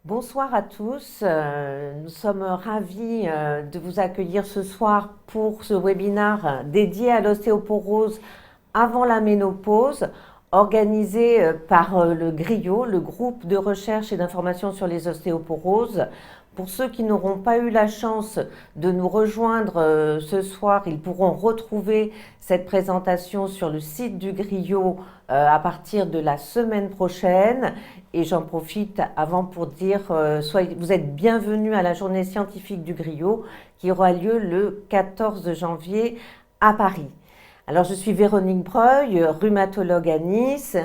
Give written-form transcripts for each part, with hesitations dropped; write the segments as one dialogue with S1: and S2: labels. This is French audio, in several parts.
S1: Bonsoir à tous. Nous sommes ravis de vous accueillir ce soir pour ce webinaire dédié à l'ostéoporose avant la ménopause, organisé par le GRIO, le groupe de recherche et d'information sur les ostéoporoses. Pour ceux qui n'auront pas eu la chance de nous rejoindre ce soir, ils pourront retrouver cette présentation sur le site du GRIO à partir de la semaine prochaine. Et j'en profite avant pour dire, vous êtes bienvenus à la journée scientifique du GRIO qui aura lieu le 14 janvier à Paris. Alors je suis Véronique Breuil, rhumatologue à Nice.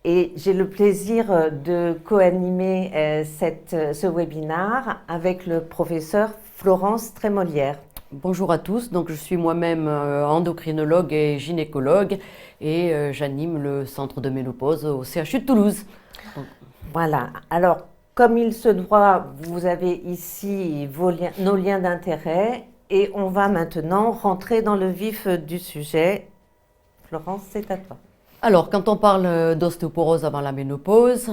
S1: Et j'ai le plaisir de co-animer ce webinaire avec le professeur Florence Trémolière.
S2: Bonjour à tous, donc je suis moi-même endocrinologue et gynécologue et j'anime le centre de ménopause au CHU de Toulouse.
S1: Voilà, alors comme il se doit, vous avez ici nos liens d'intérêt et on va maintenant rentrer dans le vif du sujet. Florence, c'est à toi.
S2: Alors, quand on parle d'ostéoporose avant la ménopause,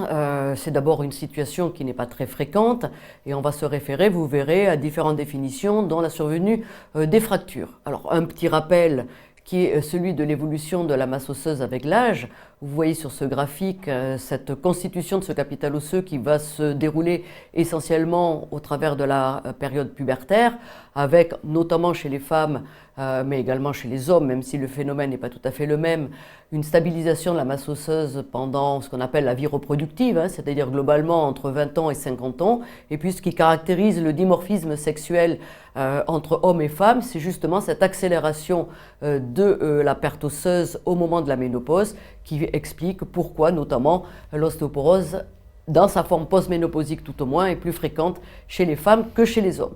S2: c'est d'abord une situation qui n'est pas très fréquente et on va se référer, vous verrez, à différentes définitions dont la survenue des fractures. Alors, un petit rappel qui est celui de l'évolution de la masse osseuse avec l'âge. Vous voyez sur ce graphique cette constitution de ce capital osseux qui va se dérouler essentiellement au travers de la période pubertaire, avec notamment chez les femmes, mais également chez les hommes, même si le phénomène n'est pas tout à fait le même, une stabilisation de la masse osseuse pendant ce qu'on appelle la vie reproductive, c'est-à-dire globalement entre 20 ans et 50 ans. Et puis ce qui caractérise le dimorphisme sexuel entre hommes et femmes, c'est justement cette accélération de la perte osseuse au moment de la ménopause qui explique pourquoi notamment l'ostéoporose dans sa forme post-ménopausique tout au moins est plus fréquente chez les femmes que chez les hommes.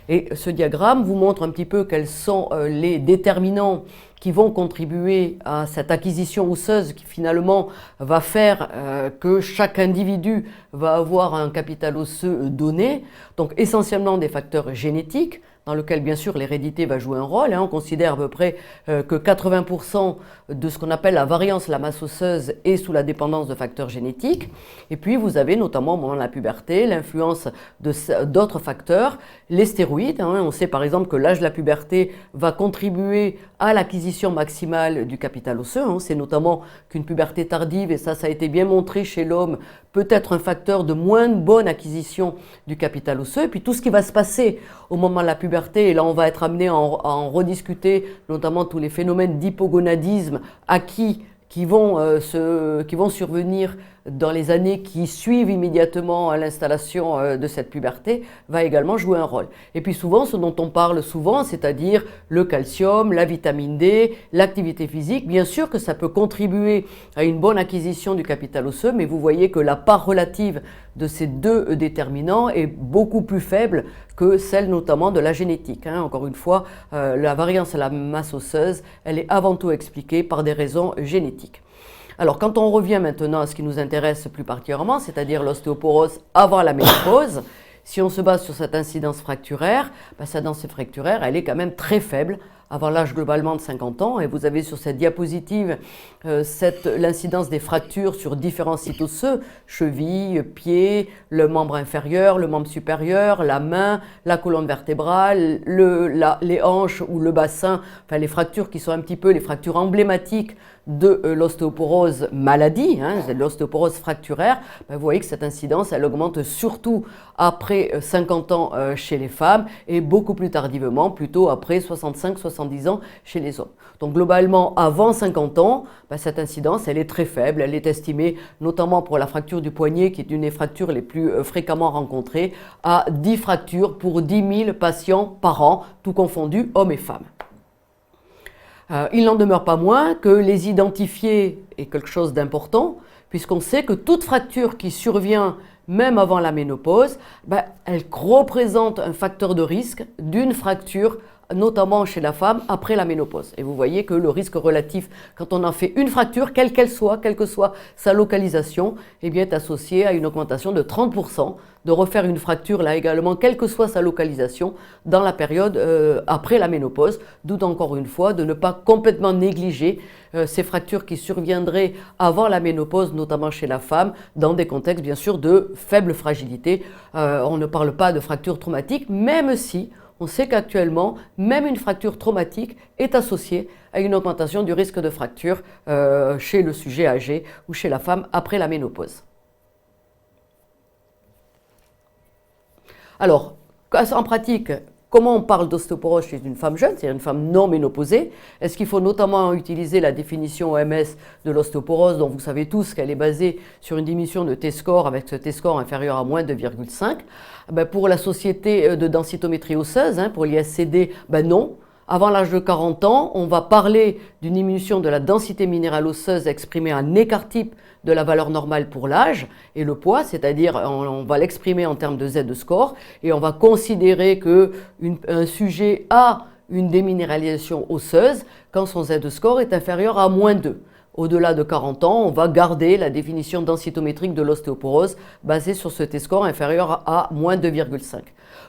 S2: Et ce diagramme vous montre un petit peu quels sont les déterminants qui vont contribuer à cette acquisition osseuse qui finalement va faire que chaque individu va avoir un capital osseux donné, donc essentiellement des facteurs génétiques, dans lequel bien sûr l'hérédité va jouer un rôle. On considère à peu près que 80% de ce qu'on appelle la variance de la masse osseuse est sous la dépendance de facteurs génétiques. Et puis vous avez notamment au moment de la puberté l'influence d'autres facteurs, les stéroïdes. On sait par exemple que l'âge de la puberté va contribuer à l'acquisition maximale du capital osseux. C'est notamment qu'une puberté tardive, et ça a été bien montré chez l'homme, peut être un facteur de moins bonne acquisition du capital osseux. Et puis tout ce qui va se passer au moment de la puberté, et là on va être amené à en rediscuter, notamment tous les phénomènes d'hypogonadisme acquis qui vont survenir dans les années qui suivent immédiatement à l'installation de cette puberté, va également jouer un rôle. Et puis souvent, ce dont on parle souvent, c'est-à-dire le calcium, la vitamine D, l'activité physique, bien sûr que ça peut contribuer à une bonne acquisition du capital osseux, mais vous voyez que la part relative de ces deux déterminants est beaucoup plus faible que celle notamment de la génétique. Encore une fois, la variance à la masse osseuse, elle est avant tout expliquée par des raisons génétiques. Alors, quand on revient maintenant à ce qui nous intéresse plus particulièrement, c'est-à-dire l'ostéoporose avant la ménopause, si on se base sur cette incidence fracturaire, cette incidence fracturaire, elle est quand même très faible avant l'âge globalement de 50 ans. Et vous avez sur cette diapositive l'incidence des fractures sur différents sites osseux, cheville, pied, le membre inférieur, le membre supérieur, la main, la colonne vertébrale, les hanches ou le bassin, enfin les fractures qui sont un petit peu les fractures emblématiques de l'ostéoporose maladie, l'ostéoporose fracturaire. Vous voyez que cette incidence, elle augmente surtout après 50 ans chez les femmes et beaucoup plus tardivement, plutôt après 65-70 ans chez les hommes. Donc globalement, avant 50 ans, cette incidence, elle est très faible. Elle est estimée, notamment pour la fracture du poignet, qui est une des fractures les plus fréquemment rencontrées, à 10 fractures pour 10 000 patients par an, tout confondu, hommes et femmes. Il n'en demeure pas moins que les identifier est quelque chose d'important, puisqu'on sait que toute fracture qui survient même avant la ménopause, elle représente un facteur de risque d'une fracture notamment chez la femme après la ménopause. Et vous voyez que le risque relatif, quand on en fait une fracture, quelle qu'elle soit, quelle que soit sa localisation, eh bien, est associé à une augmentation de 30%, de refaire une fracture là également, quelle que soit sa localisation, dans la période après la ménopause, d'où encore une fois de ne pas complètement négliger ces fractures qui surviendraient avant la ménopause, notamment chez la femme, dans des contextes bien sûr de faible fragilité. On ne parle pas de fracture traumatique, même si on sait qu'actuellement, même une fracture traumatique est associée à une augmentation du risque de fracture chez le sujet âgé ou chez la femme après la ménopause. Alors, en pratique, comment on parle d'ostéoporose chez une femme jeune, c'est-à-dire une femme non ménopausée? Est-ce qu'il faut notamment utiliser la définition OMS de l'ostéoporose, dont vous savez tous qu'elle est basée sur une diminution de T-score avec ce T-score inférieur à moins 2,5? Pour la société de densitométrie osseuse, pour l'ISCD, non. Avant l'âge de 40 ans, on va parler d'une diminution de la densité minérale osseuse exprimée en écart type de la valeur normale pour l'âge et le poids, c'est-à-dire on va l'exprimer en termes de Z-score et on va considérer qu'un sujet a une déminéralisation osseuse quand son Z-score est inférieur à moins 2. Au-delà de 40 ans, on va garder la définition densitométrique de l'ostéoporose basée sur ce T-score inférieur à moins 2,5.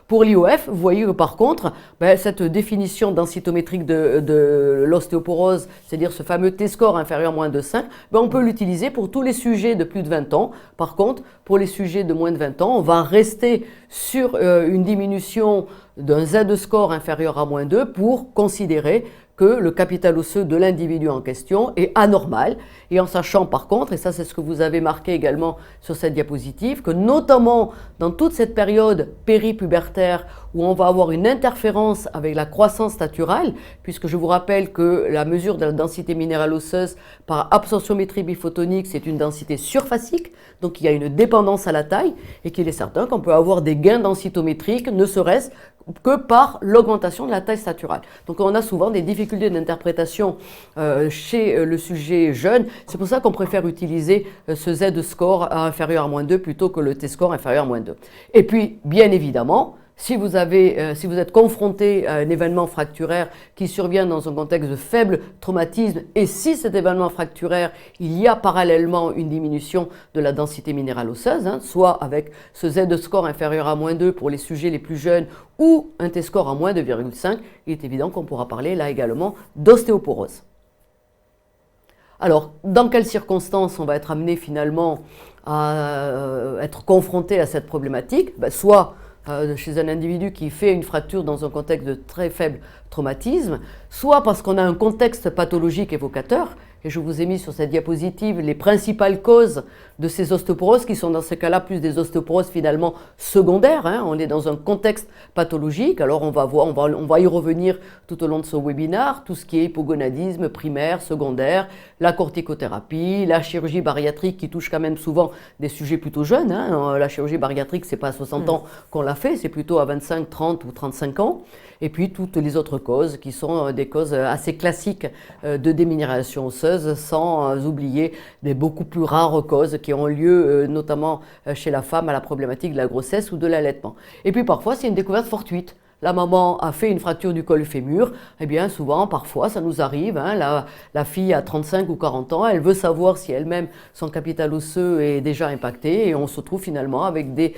S2: Pour l'IOF, vous voyez que par contre, cette définition densitométrique de l'ostéoporose, c'est-à-dire ce fameux T-score inférieur à moins de 5, on peut l'utiliser pour tous les sujets de plus de 20 ans. Par contre, pour les sujets de moins de 20 ans, on va rester sur une diminution d'un Z-score inférieur à moins 2 pour considérer que le capital osseux de l'individu en question est anormal, et en sachant par contre, et ça c'est ce que vous avez marqué également sur cette diapositive, que notamment dans toute cette période péripubertaire où on va avoir une interférence avec la croissance staturale, puisque je vous rappelle que la mesure de la densité minérale osseuse par absorptiométrie biphotonique, c'est une densité surfacique, donc il y a une dépendance à la taille, et qu'il est certain qu'on peut avoir des gains densitométriques, ne serait-ce que par l'augmentation de la taille staturale. Donc on a souvent des difficultés d'interprétation chez le sujet jeune. C'est pour ça qu'on préfère utiliser ce Z-score inférieur à moins 2 plutôt que le T-score inférieur à moins 2. Et puis, bien évidemment, si vous êtes confronté à un événement fracturaire qui survient dans un contexte de faible traumatisme et si cet événement fracturaire, il y a parallèlement une diminution de la densité minérale osseuse, soit avec ce Z-score inférieur à moins 2 pour les sujets les plus jeunes ou un T-score à moins 2,5, il est évident qu'on pourra parler là également d'ostéoporose. Alors, dans quelles circonstances on va être amené finalement à être confronté à cette problématique? Soit chez un individu qui fait une fracture dans un contexte de très faible traumatisme, soit parce qu'on a un contexte pathologique évocateur, et je vous ai mis sur cette diapositive les principales causes de ces ostéoporoses qui sont dans ce cas-là plus des ostéoporoses finalement secondaires. On est dans un contexte pathologique, alors on va y revenir tout au long de ce webinaire, tout ce qui est hypogonadisme primaire, secondaire, la corticothérapie, la chirurgie bariatrique qui touche quand même souvent des sujets plutôt jeunes. La chirurgie bariatrique, c'est pas à 60 ans qu'on l'a fait, c'est plutôt à 25, 30 ou 35 ans. Et puis toutes les autres causes qui sont des causes assez classiques de déminéralisation osseuse, sans oublier des beaucoup plus rares causes qui ont lieu notamment chez la femme à la problématique de la grossesse ou de l'allaitement. Et puis parfois c'est une découverte fortuite. La maman a fait une fracture du col fémur, eh bien souvent, parfois, ça nous arrive, la fille a 35 ou 40 ans, elle veut savoir si elle-même, son capital osseux est déjà impacté et on se trouve finalement avec des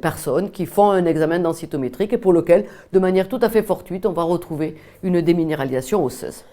S2: personnes qui font un examen densitométrique et pour lequel, de manière tout à fait fortuite, on va retrouver une déminéralisation osseuse.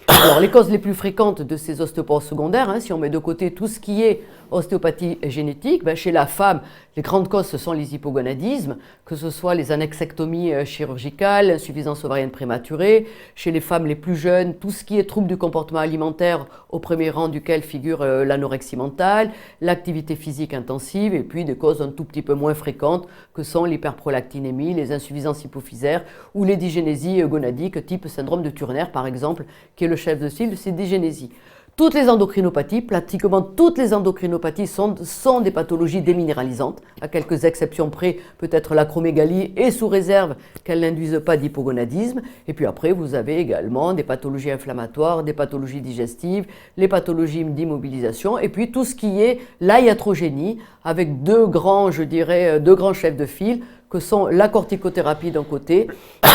S2: Alors, les causes les plus fréquentes de ces ostéoporoses secondaires, si on met de côté tout ce qui est ostéopathie génétique, chez la femme, les grandes causes, ce sont les hypogonadismes, que ce soit les annexectomies chirurgicales, l'insuffisance ovarienne prématurée. Chez les femmes les plus jeunes, tout ce qui est troubles du comportement alimentaire, au premier rang duquel figure l'anorexie mentale, l'activité physique intensive, et puis des causes un tout petit peu moins fréquentes, que sont l'hyperprolactinémie, les insuffisances hypophysaires ou les dygénésies gonadiques, type syndrome de Turner par exemple, qui est le chef de file de ces dygénésies. Toutes les endocrinopathies, pratiquement toutes les endocrinopathies sont des pathologies déminéralisantes, à quelques exceptions près, peut-être l'acromégalie, et sous réserve qu'elles n'induisent pas d'hypogonadisme. Et puis après, vous avez également des pathologies inflammatoires, des pathologies digestives, les pathologies d'immobilisation, et puis tout ce qui est la iatrogénie, avec deux grands chefs de file, que sont la corticothérapie d'un côté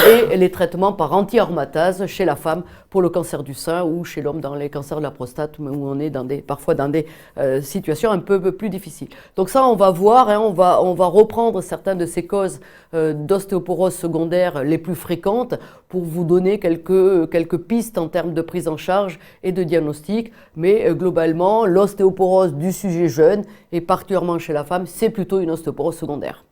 S2: et les traitements par anti-aromatase chez la femme pour le cancer du sein ou chez l'homme dans les cancers de la prostate où on est parfois dans des situations un peu plus difficiles. Donc ça, on va voir, hein, on va reprendre certaines de ces causes d'ostéoporose secondaire les plus fréquentes pour vous donner quelques pistes en termes de prise en charge et de diagnostic. Mais globalement, l'ostéoporose du sujet jeune et particulièrement chez la femme, c'est plutôt une ostéoporose secondaire.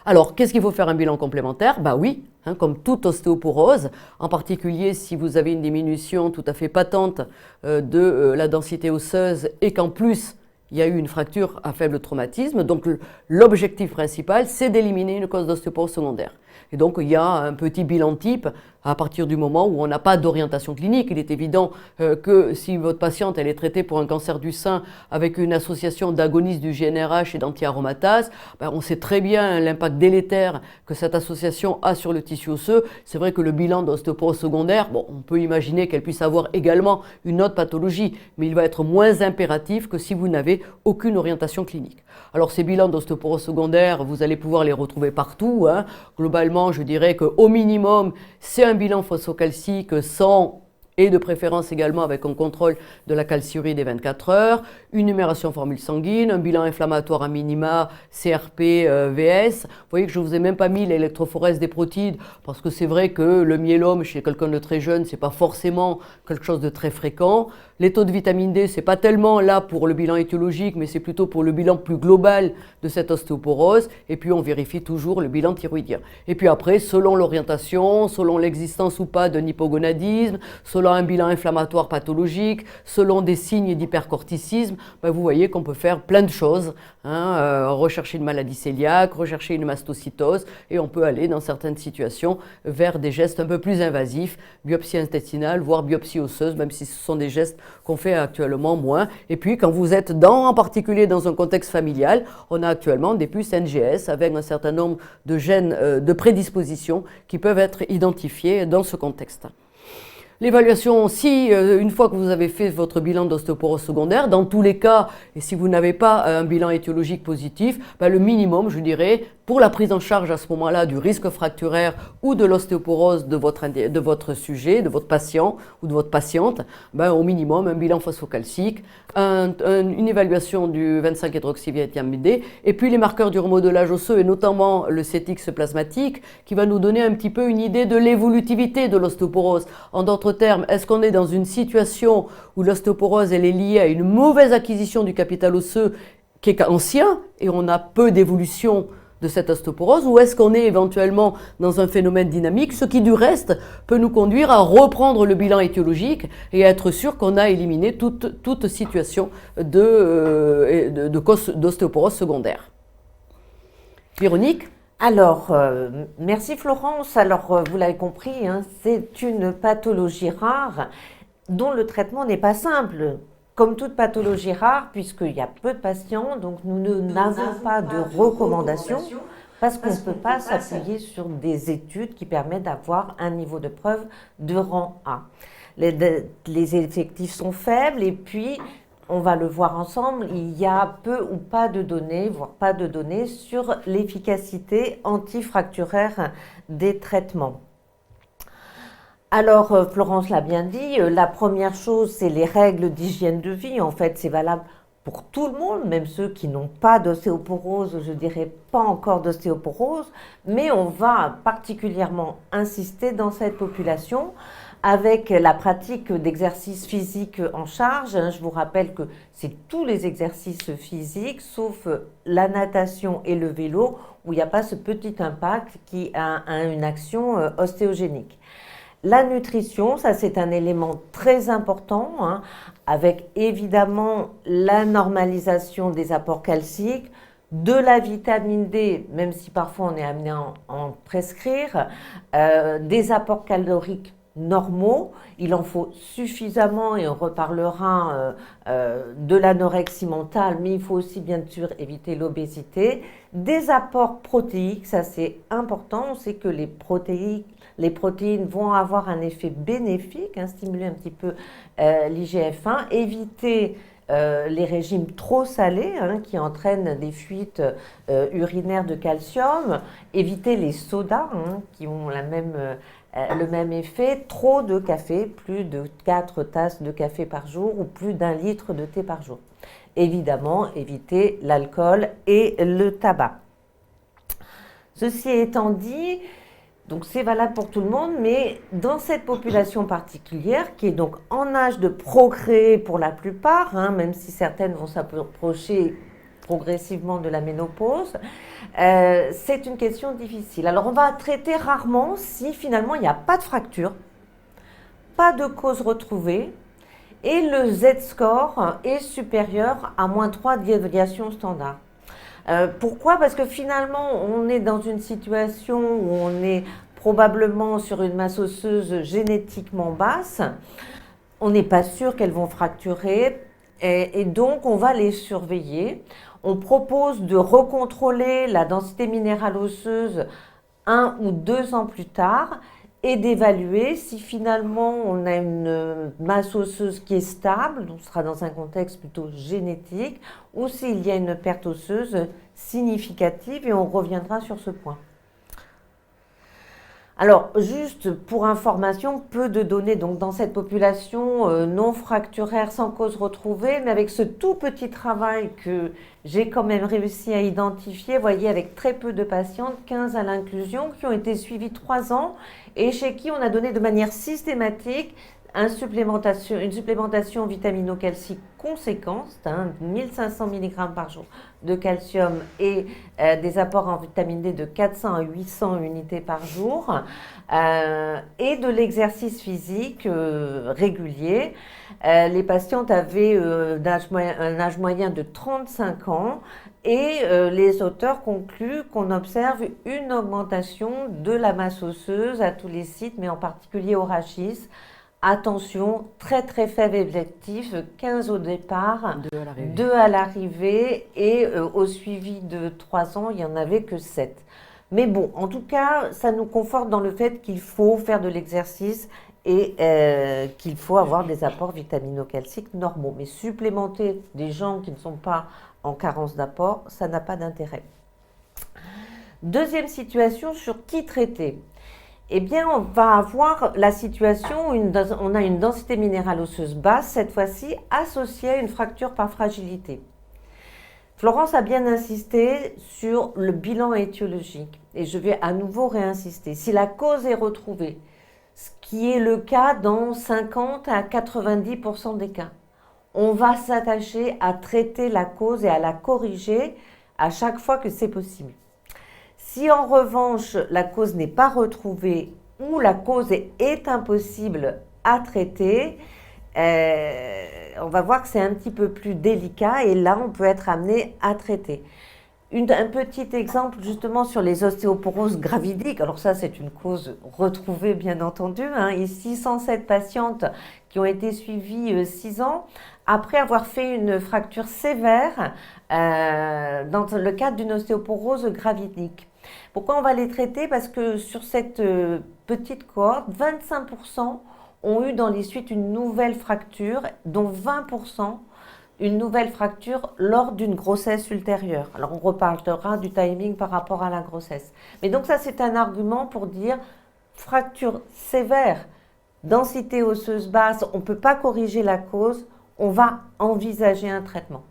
S2: Alors, qu'est-ce qu'il faut faire un bilan complémentaire? Bah oui, hein, comme toute ostéoporose, en particulier si vous avez une diminution tout à fait patente de la densité osseuse et qu'en plus, il y a eu une fracture à faible traumatisme. Donc, l'objectif principal, c'est d'éliminer une cause d'ostéoporose secondaire. Et donc, il y a un petit bilan type à partir du moment où on n'a pas d'orientation clinique. Il est évident que si votre patiente elle est traitée pour un cancer du sein avec une association d'agonistes du GnRH et d'anti-aromatase, ben on sait très bien l'impact délétère que cette association a sur le tissu osseux. C'est vrai que le bilan d'ostéoporose secondaire, bon, on peut imaginer qu'elle puisse avoir également une autre pathologie, mais il va être moins impératif que si vous n'avez aucune orientation clinique. Alors ces bilans d'ostéoporose secondaire, vous allez pouvoir les retrouver partout, hein. Globalement, je dirais qu'au minimum, c'est un bilan phosphocalcique sans et de préférence également avec un contrôle de la calciurie des 24 heures, une numération formule sanguine, un bilan inflammatoire à minima, CRP, VS. Vous voyez que je ne vous ai même pas mis l'électrophorèse des protides parce que c'est vrai que le myélome chez quelqu'un de très jeune, ce n'est pas forcément quelque chose de très fréquent. Les taux de vitamine D, ce n'est pas tellement là pour le bilan étiologique, mais c'est plutôt pour le bilan plus global de cette ostéoporose. Et puis on vérifie toujours le bilan thyroïdien. Et puis après, selon l'orientation, selon l'existence ou pas d'un hypogonadisme, selon un bilan inflammatoire pathologique, selon des signes d'hypercorticisme, ben vous voyez qu'on peut faire plein de choses, hein, rechercher une maladie cœliaque, rechercher une mastocytose, et on peut aller dans certaines situations vers des gestes un peu plus invasifs, biopsie intestinale, voire biopsie osseuse, même si ce sont des gestes qu'on fait actuellement moins. Et puis quand vous êtes en particulier dans un contexte familial, on a actuellement des puces NGS avec un certain nombre de gènes de prédisposition qui peuvent être identifiés dans ce contexte. L'évaluation, si une fois que vous avez fait votre bilan d'ostéoporose secondaire, dans tous les cas, et si vous n'avez pas un bilan étiologique positif, ben le minimum, je dirais, pour la prise en charge à ce moment-là du risque fracturaire ou de l'ostéoporose de votre sujet, de votre patient ou de votre patiente, ben au minimum un bilan phosphocalcique, une évaluation du 25-hydroxyvitamine D, et puis les marqueurs du remodelage osseux et notamment le CTX plasmatique qui va nous donner un petit peu une idée de l'évolutivité de l'ostéoporose. En d'autres termes, est-ce qu'on est dans une situation où l'ostéoporose elle est liée à une mauvaise acquisition du capital osseux qui est ancien et on a peu d'évolution de cette ostéoporose, ou est-ce qu'on est éventuellement dans un phénomène dynamique, ce qui du reste peut nous conduire à reprendre le bilan étiologique et à être sûr qu'on a éliminé toute situation d'ostéoporose secondaire. Véronique ?
S1: Alors, merci Florence. Alors, vous l'avez compris, hein, c'est une pathologie rare dont le traitement n'est pas simple. Comme toute pathologie rare, puisqu'il y a peu de patients, donc nous n'avons pas de recommandations parce qu'on ne peut pas s'appuyer sur des études qui permettent d'avoir un niveau de preuve de rang A. Les effectifs sont faibles et puis, on va le voir ensemble, il y a peu ou pas de données, voire pas de données sur l'efficacité antifracturaire des traitements. Alors, Florence l'a bien dit, la première chose, c'est les règles d'hygiène de vie. En fait, c'est valable pour tout le monde, même ceux qui n'ont pas d'ostéoporose, je dirais pas encore d'ostéoporose, mais on va particulièrement insister dans cette population avec la pratique d'exercices physiques en charge. Je vous rappelle que c'est tous les exercices physiques, sauf la natation et le vélo, où il n'y a pas ce petit impact qui a une action ostéogénique. La nutrition, ça c'est un élément très important, hein, avec évidemment la normalisation des apports calciques, de la vitamine D, même si parfois on est amené à en prescrire, des apports caloriques normaux, il en faut suffisamment et on reparlera de l'anorexie mentale, mais il faut aussi bien sûr éviter l'obésité, des apports protéiques, ça c'est important, on sait que les protéines vont avoir un effet bénéfique, hein, stimuler un petit peu l'IGF-1, éviter les régimes trop salés qui entraînent des fuites urinaires de calcium, éviter les sodas qui ont le même effet, trop de café, plus de 4 tasses de café par jour ou plus d'1 litre de thé par jour. Évidemment, éviter l'alcool et le tabac. Ceci étant dit, donc c'est valable pour tout le monde, mais dans cette population particulière, qui est donc en âge de procréer pour la plupart, même si certaines vont s'approcher progressivement de la ménopause, c'est une question difficile. Alors on va traiter rarement si finalement il n'y a pas de fracture, pas de cause retrouvée, et le Z-score est supérieur à -3 déviation standard. Pourquoi? Parce que finalement, on est dans une situation où on est probablement sur une masse osseuse génétiquement basse. On n'est pas sûr qu'elles vont fracturer et donc on va les surveiller. On propose de recontrôler la densité minérale osseuse 1 ou 2 ans plus tard et d'évaluer si finalement on a une masse osseuse qui est stable, donc ce sera dans un contexte plutôt génétique, ou s'il y a une perte osseuse significative, et on reviendra sur ce point. Alors, juste pour information, peu de données donc dans cette population non fracturaire sans cause retrouvée, mais avec ce tout petit travail que j'ai quand même réussi à identifier, vous voyez, avec très peu de patientes, 15 à l'inclusion, qui ont été suivies 3 ans et chez qui on a donné de manière systématique une supplémentation vitamino-calcique conséquente, 1500 mg par jour de calcium et des apports en vitamine D de 400 à 800 unités par jour et de l'exercice physique régulier. Les patientes avaient un âge moyen de 35 ans et les auteurs concluent qu'on observe une augmentation de la masse osseuse à tous les sites, mais en particulier au rachis. Attention, très très faible objectif, 15 au départ, 2 à l'arrivée et au suivi de 3 ans, il n'y en avait que 7. Mais bon, en tout cas, ça nous conforte dans le fait qu'il faut faire de l'exercice et qu'il faut avoir des apports vitamino-calciques normaux. Mais supplémenter des gens qui ne sont pas en carence d'apport, ça n'a pas d'intérêt. Deuxième situation, sur qui traiter? Eh bien, on va avoir la situation où on a une densité minérale osseuse basse, cette fois-ci associée à une fracture par fragilité. Florence a bien insisté sur le bilan étiologique et je vais à nouveau réinsister. Si la cause est retrouvée, ce qui est le cas dans 50 à 90% des cas, on va s'attacher à traiter la cause et à la corriger à chaque fois que c'est possible. Si en revanche la cause n'est pas retrouvée ou la cause est impossible à traiter, on va voir que c'est un petit peu plus délicat et là on peut être amené à traiter. Un petit exemple justement sur les ostéoporoses gravidiques. Alors ça c'est une cause retrouvée bien entendu. Ici 107 patientes qui ont été suivies 6 ans après avoir fait une fracture sévère dans le cadre d'une ostéoporose gravidique. Pourquoi on va les traiter? Parce que sur cette petite cohorte, 25% ont eu dans les suites une nouvelle fracture, dont 20% une nouvelle fracture lors d'une grossesse ultérieure. Alors on reparlera du timing par rapport à la grossesse. Mais donc ça c'est un argument pour dire fracture sévère, densité osseuse basse, on ne peut pas corriger la cause, on va envisager un traitement.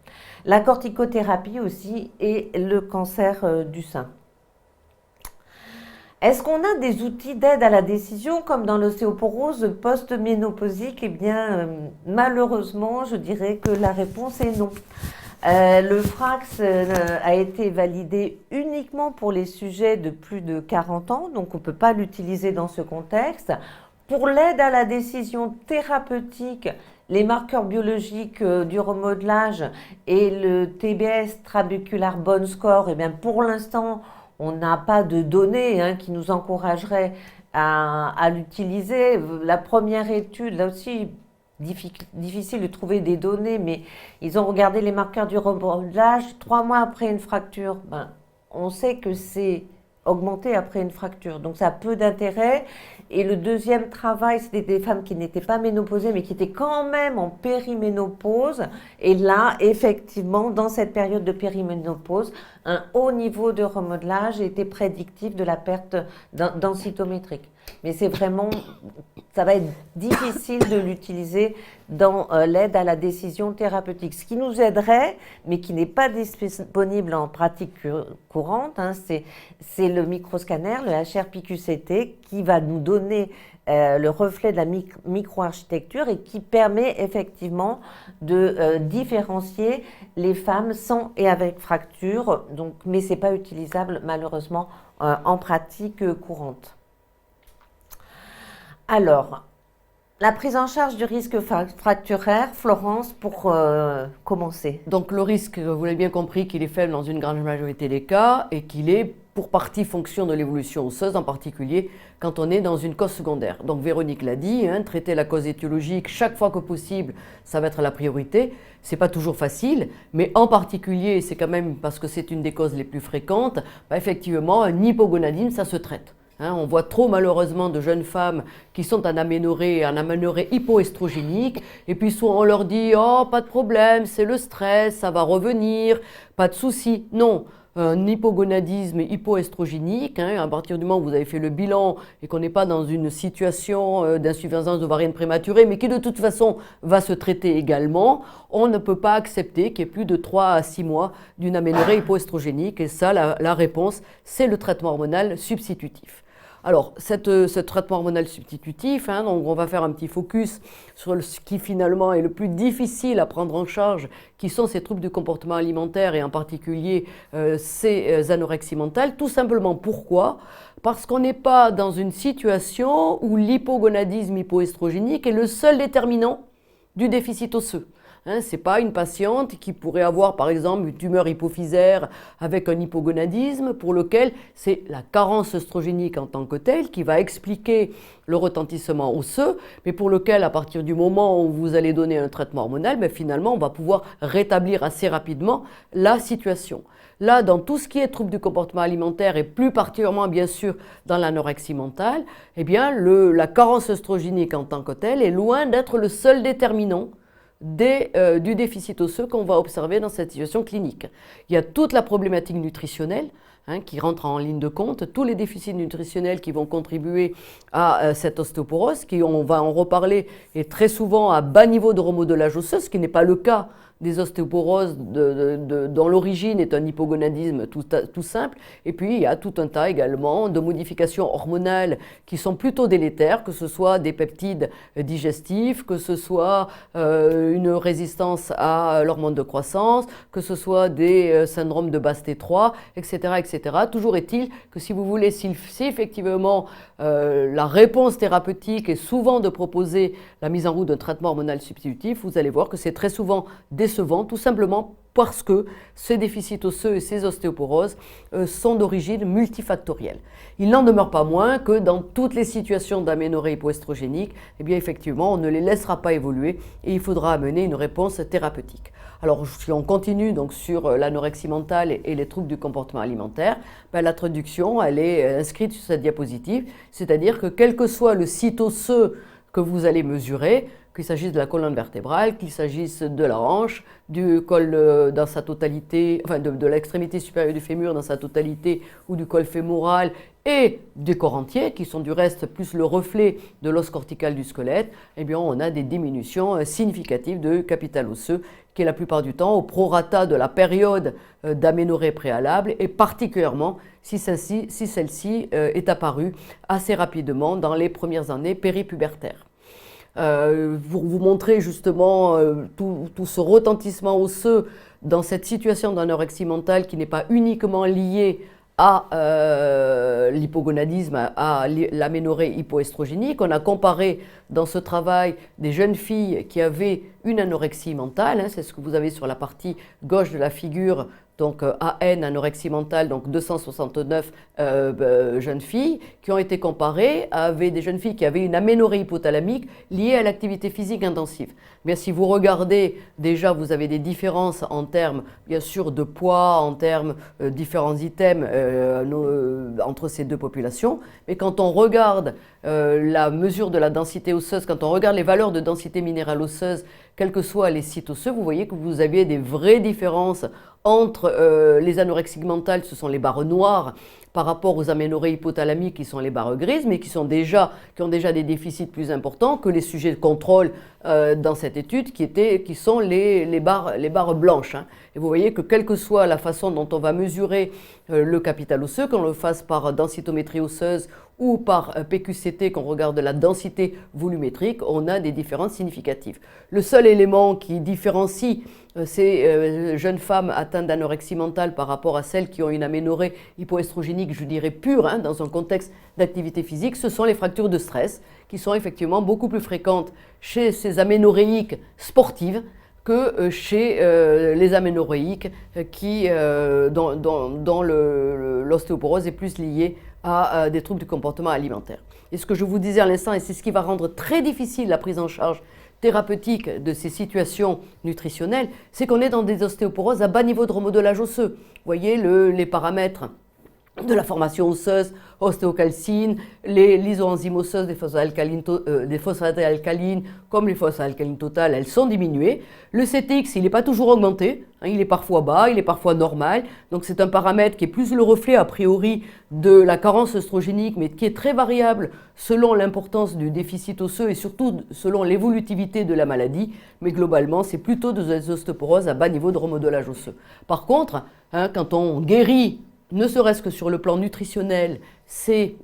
S1: La corticothérapie aussi et le cancer du sein. Est-ce qu'on a des outils d'aide à la décision comme dans l'ostéoporose post-ménopausique? Eh bien, malheureusement, je dirais que la réponse est non. Le FRAX a été validé uniquement pour les sujets de plus de 40 ans, donc on ne peut pas l'utiliser dans ce contexte. Pour l'aide à la décision thérapeutique, les marqueurs biologiques du remodelage et le TBS, Trabecular Bone Score, eh bien, pour l'instant, on n'a pas de données qui nous encourageraient à l'utiliser. La première étude, là aussi, difficile de trouver des données, mais ils ont regardé les marqueurs du remodelage 3 mois après une fracture. On sait que c'est augmenter après une fracture. Donc ça a peu d'intérêt. Et le deuxième travail, c'était des femmes qui n'étaient pas ménopausées, mais qui étaient quand même en périménopause. Et là, effectivement, dans cette période de périménopause, un haut niveau de remodelage était prédictif de la perte densitométrique. Mais c'est vraiment, ça va être difficile de l'utiliser dans l'aide à la décision thérapeutique. Ce qui nous aiderait, mais qui n'est pas disponible en pratique courante, hein, c'est le microscanner, le HRPQCT, qui va nous donner le reflet de la microarchitecture et qui permet effectivement de différencier les femmes sans et avec fracture, donc, mais ce n'est pas utilisable malheureusement en pratique courante. Alors, la prise en charge du risque fracturaire, Florence, pour commencer.
S2: Donc le risque, vous l'avez bien compris, qu'il est faible dans une grande majorité des cas et qu'il est pour partie fonction de l'évolution osseuse, en particulier quand on est dans une cause secondaire. Donc Véronique l'a dit, hein, traiter la cause étiologique chaque fois que possible, ça va être la priorité. C'est pas toujours facile, mais en particulier, c'est quand même parce que c'est une des causes les plus fréquentes, bah, effectivement, un hypogonadisme, ça se traite. Hein, on voit trop malheureusement de jeunes femmes qui sont en aménorrhée hypoestrogénique et puis soit on leur dit « Oh, pas de problème, c'est le stress, ça va revenir, pas de souci ». Non, un hypogonadisme hypoestrogénique, hein, à partir du moment où vous avez fait le bilan et qu'on n'est pas dans une situation d'insuffisance ovarienne prématurée, mais qui de toute façon va se traiter également, on ne peut pas accepter qu'il y ait plus de 3 à 6 mois d'une aménorrhée hypoestrogénique. Et ça, la réponse, c'est le traitement hormonal substitutif. Alors, ce traitement hormonal substitutif, hein, donc on va faire un petit focus sur ce qui finalement est le plus difficile à prendre en charge, qui sont ces troubles du comportement alimentaire et en particulier ces anorexies mentales. Tout simplement pourquoi ? Parce qu'on n'est pas dans une situation où l'hypogonadisme hypoestrogénique est le seul déterminant du déficit osseux. Hein, ce n'est pas une patiente qui pourrait avoir par exemple une tumeur hypophysaire avec un hypogonadisme pour lequel c'est la carence œstrogénique en tant que telle qui va expliquer le retentissement osseux, mais pour lequel à partir du moment où vous allez donner un traitement hormonal, ben, finalement on va pouvoir rétablir assez rapidement la situation. Là, dans tout ce qui est troubles du comportement alimentaire et plus particulièrement bien sûr dans l'anorexie mentale, eh bien, la carence œstrogénique en tant que telle est loin d'être le seul déterminant du déficit osseux qu'on va observer dans cette situation clinique. Il y a toute la problématique nutritionnelle hein, qui rentre en ligne de compte, tous les déficits nutritionnels qui vont contribuer à cette ostéoporose, qui, on va en reparler, est très souvent à bas niveau de remodelage osseux, ce qui n'est pas le cas des ostéoporoses dont l'origine est un hypogonadisme tout simple. Et puis, il y a tout un tas également de modifications hormonales qui sont plutôt délétères, que ce soit des peptides digestifs, que ce soit une résistance à l'hormone de croissance, que ce soit des syndromes de basse T3, etc., etc. Toujours est-il que si vous voulez, si effectivement la réponse thérapeutique est souvent de proposer la mise en route d'un traitement hormonal substitutif, vous allez voir que c'est très souvent décevant, tout simplement parce que ces déficits osseux et ces ostéoporoses sont d'origine multifactorielle. Il n'en demeure pas moins que dans toutes les situations d'aménorrhée hypoestrogénique, eh bien effectivement, on ne les laissera pas évoluer et il faudra amener une réponse thérapeutique. Alors, si on continue donc sur l'anorexie mentale et les troubles du comportement alimentaire, ben, la traduction, elle est inscrite sur cette diapositive, c'est-à-dire que quel que soit le site osseux que vous allez mesurer, qu'il s'agisse de la colonne vertébrale, qu'il s'agisse de la hanche, du col dans sa totalité, enfin de l'extrémité supérieure du fémur dans sa totalité, ou du col fémoral et du corps entier, qui sont du reste plus le reflet de l'os cortical du squelette, eh bien on a des diminutions significatives de capital osseux, qui est la plupart du temps au prorata de la période d'aménorrhée préalable, et particulièrement si celle-ci est apparue assez rapidement dans les premières années péripubertaires. Pour vous montrer justement tout ce retentissement osseux dans cette situation d'anorexie mentale qui n'est pas uniquement liée à l'hypogonadisme, à l'aménorrhée hypoestrogénique. On a comparé dans ce travail des jeunes filles qui avaient une anorexie mentale, hein, c'est ce que vous avez sur la partie gauche de la figure donc AN, anorexie mentale, donc 269 jeunes filles qui ont été comparées avec des jeunes filles qui avaient une aménorrhée hypothalamique liée à l'activité physique intensive. Bien, si vous regardez, déjà, vous avez des différences en termes, bien sûr, de poids, en termes différents items entre ces deux populations. Mais quand on regarde la mesure de la densité osseuse, quand on regarde les valeurs de densité minérale osseuse, quels que soient les sites osseux, vous voyez que vous aviez des vraies différences entre les anorexiques mentales, ce sont les barres noires, par rapport aux aménorrhées hypothalamiques qui sont les barres grises, mais qui ont déjà des déficits plus importants que les sujets de contrôle dans cette étude, qui sont les barres blanches. Hein. Et vous voyez que quelle que soit la façon dont on va mesurer le capital osseux, qu'on le fasse par densitométrie osseuse ou par PQCT, qu'on regarde la densité volumétrique, on a des différences significatives. Le seul élément qui différencie ces jeunes femmes atteintes d'anorexie mentale par rapport à celles qui ont une aménorrhée hypoestrogénique, je dirais pure, hein, dans un contexte d'activité physique, ce sont les fractures de stress, qui sont effectivement beaucoup plus fréquentes chez ces aménorrhéiques sportives que chez les aménorrhéiques dont l'ostéoporose est plus liée à des troubles du comportement alimentaire. Et ce que je vous disais à l'instant, et c'est ce qui va rendre très difficile la prise en charge thérapeutique de ces situations nutritionnelles, c'est qu'on est dans des ostéoporoses à bas niveau de remodelage osseux. Vous voyez les paramètres de la formation osseuse, ostéocalcine, les lysoenzymes osseuses des phosphates alcalines, comme les phosphates alcalines totales, elles sont diminuées. Le CTX, il n'est pas toujours augmenté, hein, il est parfois bas, il est parfois normal. Donc c'est un paramètre qui est plus le reflet a priori de la carence œstrogénique, mais qui est très variable selon l'importance du déficit osseux et surtout selon l'évolutivité de la maladie. Mais globalement, c'est plutôt des ostéoporoses à bas niveau de remodelage osseux. Par contre, hein, quand on guérit ne serait-ce que sur le plan nutritionnel, ces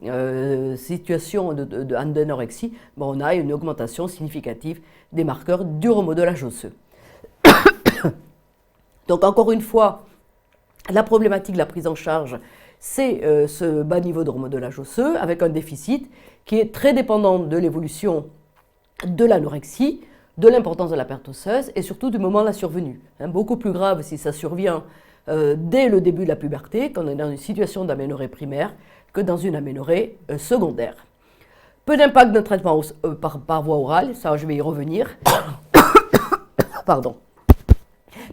S2: situations d'anorexie, on a une augmentation significative des marqueurs du remodelage osseux. Donc encore une fois, la problématique de la prise en charge, c'est ce bas niveau de remodelage osseux avec un déficit qui est très dépendant de l'évolution de l'anorexie, de l'importance de la perte osseuse et surtout du moment de la survenue. Hein, beaucoup plus grave si ça survient dès le début de la puberté, quand on est dans une situation d'aménorrhée primaire, que dans une aménorrhée secondaire. Peu d'impact d'un traitement par voie orale, ça je vais y revenir. Pardon.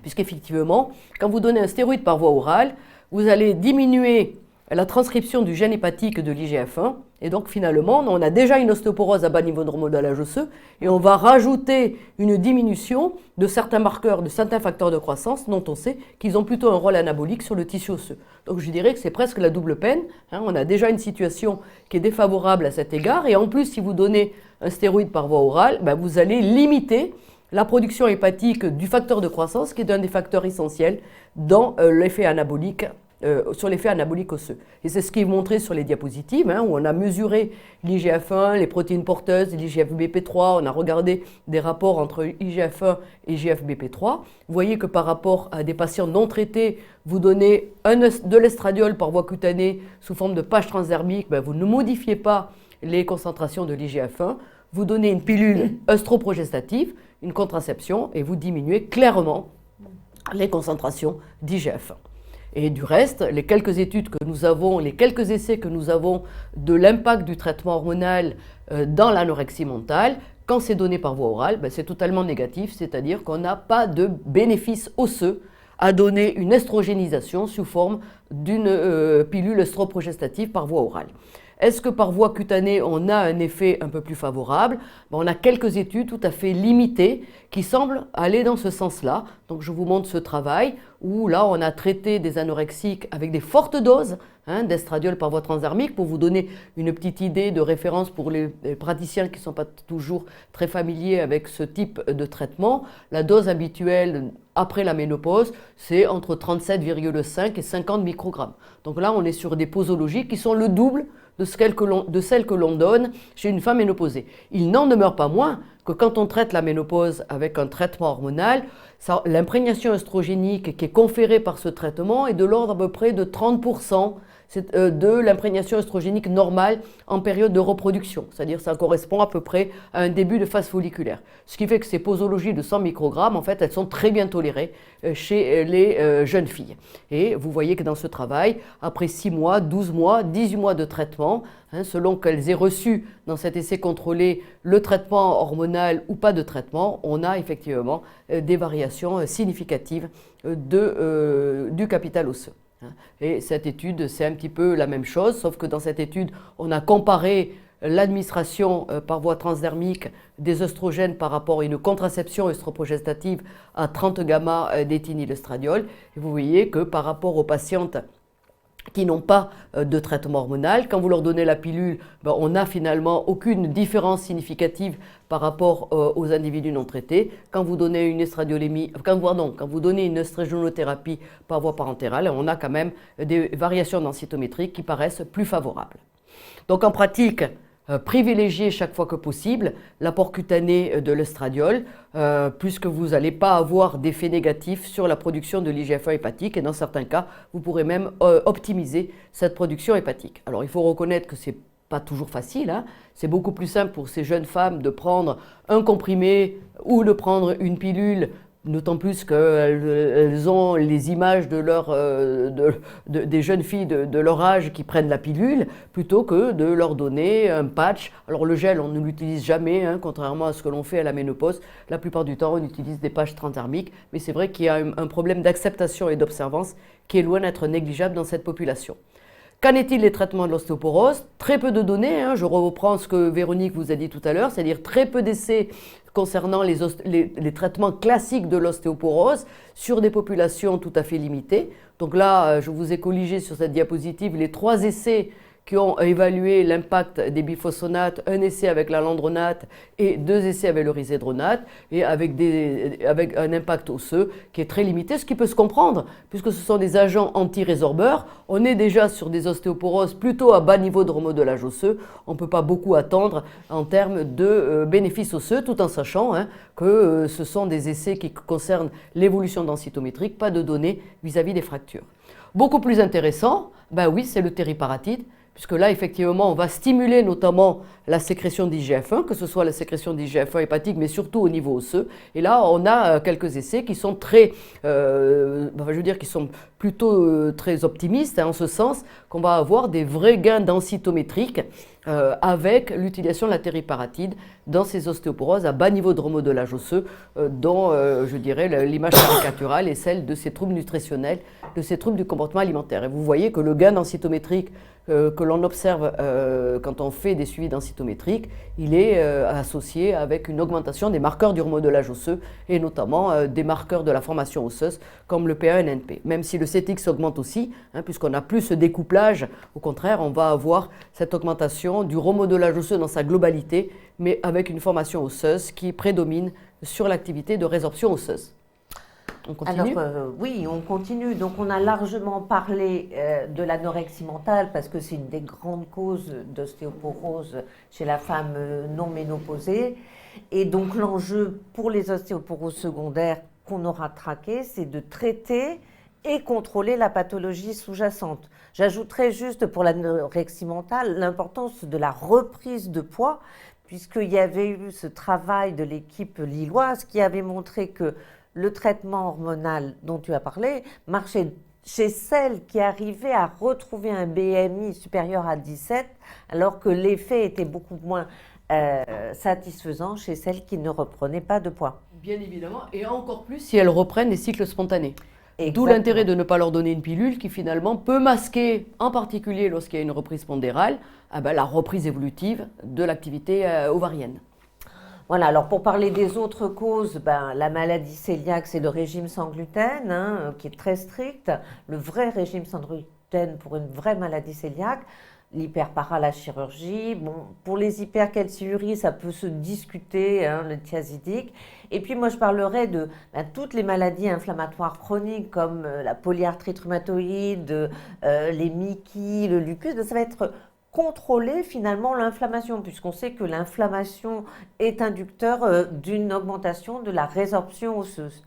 S2: Puisqu'effectivement, quand vous donnez un stéroïde par voie orale, vous allez diminuer la transcription du gène hépatique de l'IGF-1, et donc finalement, on a déjà une ostéoporose à bas niveau de remodelage osseux, et on va rajouter une diminution de certains marqueurs, de certains facteurs de croissance, dont on sait qu'ils ont plutôt un rôle anabolique sur le tissu osseux. Donc je dirais que c'est presque la double peine, hein, on a déjà une situation qui est défavorable à cet égard, et en plus, si vous donnez un stéroïde par voie orale, vous allez limiter la production hépatique du facteur de croissance, qui est un des facteurs essentiels dans l'effet anabolique, sur l'effet anabolique osseux. Et c'est ce qui est montré sur les diapositives, hein, où on a mesuré l'IGF-1, les protéines porteuses, l'IGF-BP3, on a regardé des rapports entre IGF-1 et IGF-BP3. Vous voyez que par rapport à des patients non traités, vous donnez de l'estradiol par voie cutanée sous forme de patch transdermique, vous ne modifiez pas les concentrations de l'IGF-1, vous donnez une pilule œstroprogestative, une contraception, et vous diminuez clairement les concentrations d'IGF-1. Et du reste, les quelques études que nous avons, les quelques essais que nous avons de l'impact du traitement hormonal dans l'anorexie mentale, quand c'est donné par voie orale, c'est totalement négatif, c'est-à-dire qu'on n'a pas de bénéfice osseux à donner une estrogénisation sous forme d'une pilule œstroprogestative par voie orale. Est-ce que par voie cutanée, on a un effet un peu plus favorable? On a quelques études tout à fait limitées qui semblent aller dans ce sens-là. Donc je vous montre ce travail où là, on a traité des anorexiques avec des fortes doses d'estradiol par voie transdermique pour vous donner une petite idée de référence pour les praticiens qui ne sont pas toujours très familiers avec ce type de traitement. La dose habituelle après la ménopause, c'est entre 37,5 et 50 microgrammes. Donc là, on est sur des posologiques qui sont le double de celles que l'on donne chez une femme ménopausée. Il n'en demeure pas moins que quand on traite la ménopause avec un traitement hormonal, l'imprégnation œstrogénique qui est conférée par ce traitement est de l'ordre à peu près de 30% de l'imprégnation œstrogénique normale en période de reproduction. C'est-à-dire ça correspond à peu près à un début de phase folliculaire. Ce qui fait que ces posologies de 100 microgrammes, en fait, elles sont très bien tolérées chez les jeunes filles. Et vous voyez que dans ce travail, après 6 mois, 12 mois, 18 mois de traitement, selon qu'elles aient reçu dans cet essai contrôlé le traitement hormonal ou pas de traitement, on a effectivement des variations significatives du capital osseux. Et cette étude, c'est un petit peu la même chose, sauf que dans cette étude, on a comparé l'administration par voie transdermique des œstrogènes par rapport à une contraception œstroprogestative à 30 gamma d'éthénylestradiol. Et vous voyez que par rapport aux patientes qui n'ont pas de traitement hormonal, quand vous leur donnez la pilule, on n'a finalement aucune différence significative par rapport aux individus non traités. Quand vous donnez une estradiolémie, quand vous donnez une œstrogénothérapie par voie parentérale, on a quand même des variations densitométriques qui paraissent plus favorables. Donc en pratique, privilégier chaque fois que possible l'apport cutané de l'estradiol, puisque vous n'allez pas avoir d'effet négatif sur la production de l'IGF-1 hépatique et dans certains cas, vous pourrez même optimiser cette production hépatique. Alors il faut reconnaître que ce n'est pas toujours facile, hein. C'est beaucoup plus simple pour ces jeunes femmes de prendre un comprimé ou de prendre une pilule, d'autant plus qu'elles ont les images des jeunes filles de leur âge qui prennent la pilule, plutôt que de leur donner un patch. Alors le gel, on ne l'utilise jamais, hein, contrairement à ce que l'on fait à la ménopause. La plupart du temps, on utilise des patchs transdermiques, mais c'est vrai qu'il y a un problème d'acceptation et d'observance qui est loin d'être négligeable dans cette population. Qu'en est-il des traitements de l'ostéoporose? Très peu de données, hein, je reprends ce que Véronique vous a dit tout à l'heure, c'est-à-dire très peu d'essais concernant les traitements classiques de l'ostéoporose sur des populations tout à fait limitées. Donc là, je vous ai colligé sur cette diapositive les 3 essais qui ont évalué l'impact des biphosphonates, un essai avec la landronate et 2 essais avec le risédronate, et avec un impact osseux qui est très limité, ce qui peut se comprendre, puisque ce sont des agents anti-résorbeurs. On est déjà sur des ostéoporoses plutôt à bas niveau de remodelage osseux. On ne peut pas beaucoup attendre en termes de bénéfices osseux, tout en sachant que ce sont des essais qui concernent l'évolution densitométrique, pas de données vis-à-vis des fractures. Beaucoup plus intéressant, oui, c'est le tériparatide, puisque là, effectivement, on va stimuler notamment la sécrétion d'IGF-1, que ce soit la sécrétion d'IGF-1 hépatique, mais surtout au niveau osseux. Et là, on a quelques essais qui sont qui sont plutôt très optimistes, hein, en ce sens qu'on va avoir des vrais gains densitométriques avec l'utilisation de la tériparatide dans ces ostéoporoses à bas niveau de remodelage osseux, dont, l'image caricaturale est celle de ces troubles nutritionnels, de ces troubles du comportement alimentaire. Et vous voyez que le gain densitométrique que l'on observe quand on fait des suivis densitométriques, il est associé avec une augmentation des marqueurs du remodelage osseux et notamment des marqueurs de la formation osseuse comme le PA-NNP. Même si le CTX augmente aussi, hein, puisqu'on n'a plus ce découplage, au contraire, on va avoir cette augmentation du remodelage osseux dans sa globalité, mais avec une formation osseuse qui prédomine sur l'activité de résorption osseuse. On continue ?
S1: Alors, oui, on continue. Donc, on a largement parlé de l'anorexie mentale parce que c'est une des grandes causes d'ostéoporose chez la femme non ménopausée. Et donc, l'enjeu pour les ostéoporoses secondaires qu'on aura traquées, c'est de traiter et contrôler la pathologie sous-jacente. J'ajouterais juste pour l'anorexie mentale l'importance de la reprise de poids, puisqu'il y avait eu ce travail de l'équipe lilloise qui avait montré que le traitement hormonal dont tu as parlé marchait chez celles qui arrivaient à retrouver un BMI supérieur à 17, alors que l'effet était beaucoup moins satisfaisant chez celles qui ne reprenaient pas de poids.
S2: Bien évidemment, et encore plus si elles reprennent des cycles spontanés.
S1: Exactement.
S2: D'où l'intérêt de ne pas leur donner une pilule qui finalement peut masquer, en particulier lorsqu'il y a une reprise pondérale, la reprise évolutive de l'activité ovarienne.
S1: Voilà, alors pour parler des autres causes, la maladie cœliaque, c'est le régime sans gluten, hein, qui est très strict. Le vrai régime sans gluten pour une vraie maladie cœliaque. L'hyperpara, la chirurgie. Bon, pour les hypercalciuries, ça peut se discuter, hein, le thiazidique. Et puis moi, je parlerai de toutes les maladies inflammatoires chroniques comme la polyarthrite rhumatoïde, les MICI, le lupus. Ça va être contrôler finalement l'inflammation, puisqu'on sait que l'inflammation est inducteur d'une augmentation de la résorption osseuse.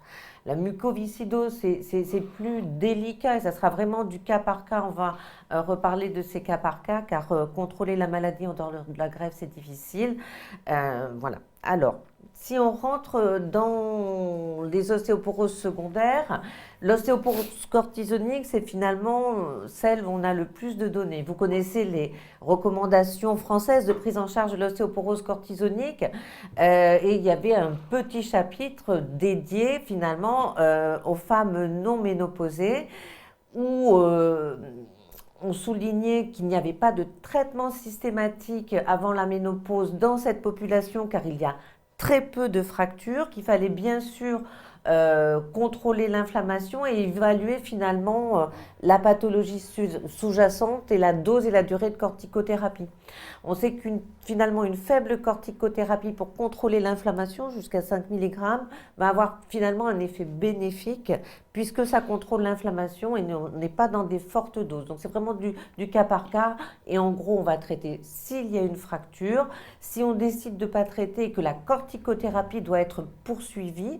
S1: La mucoviscidose, c'est plus délicat et ça sera vraiment du cas par cas. On va reparler de ces cas par cas car contrôler la maladie en dehors de la greffe, c'est difficile. Voilà. Alors, si on rentre dans les ostéoporoses secondaires, l'ostéoporose cortisonique, c'est finalement celle où on a le plus de données. Vous connaissez les recommandations françaises de prise en charge de l'ostéoporose cortisonique et il y avait un petit chapitre dédié finalement aux femmes non ménopausées où on soulignait qu'il n'y avait pas de traitement systématique avant la ménopause dans cette population car il y a très peu de fractures, qu'il fallait bien sûr contrôler l'inflammation et évaluer finalement la pathologie sous-jacente et la dose et la durée de corticothérapie. On sait finalement une faible corticothérapie pour contrôler l'inflammation jusqu'à 5 mg va avoir finalement un effet bénéfique puisque ça contrôle l'inflammation et on n'est pas dans des fortes doses. Donc c'est vraiment du cas par cas et en gros on va traiter s'il y a une fracture, si on décide de ne pas traiter et que la corticothérapie doit être poursuivie,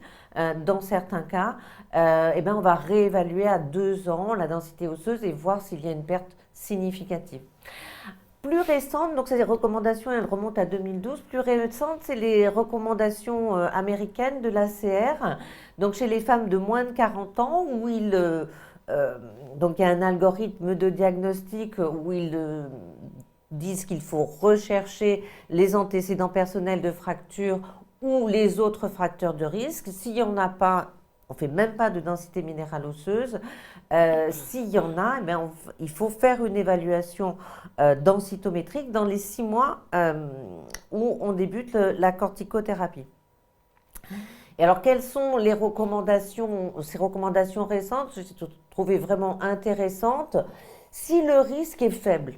S1: dans certains cas, eh ben on va réévaluer à 2 ans la densité osseuse et voir s'il y a une perte significative. Plus récente, donc ces recommandations, elles remontent à 2012. Plus récente, c'est les recommandations américaines de l'ACR. Donc chez les femmes de moins de 40 ans, où donc il y a un algorithme de diagnostic où ils disent qu'il faut rechercher les antécédents personnels de fracture ou les autres facteurs de risque. S'il n'y en a pas, on ne fait même pas de densité minérale osseuse. S'il y en a, eh bien, il faut faire une évaluation densitométrique dans les 6 mois où on débute la corticothérapie. Et alors, quelles sont les recommandations, ces recommandations récentes? Je les ai trouvées vraiment intéressantes. Si le risque est faible,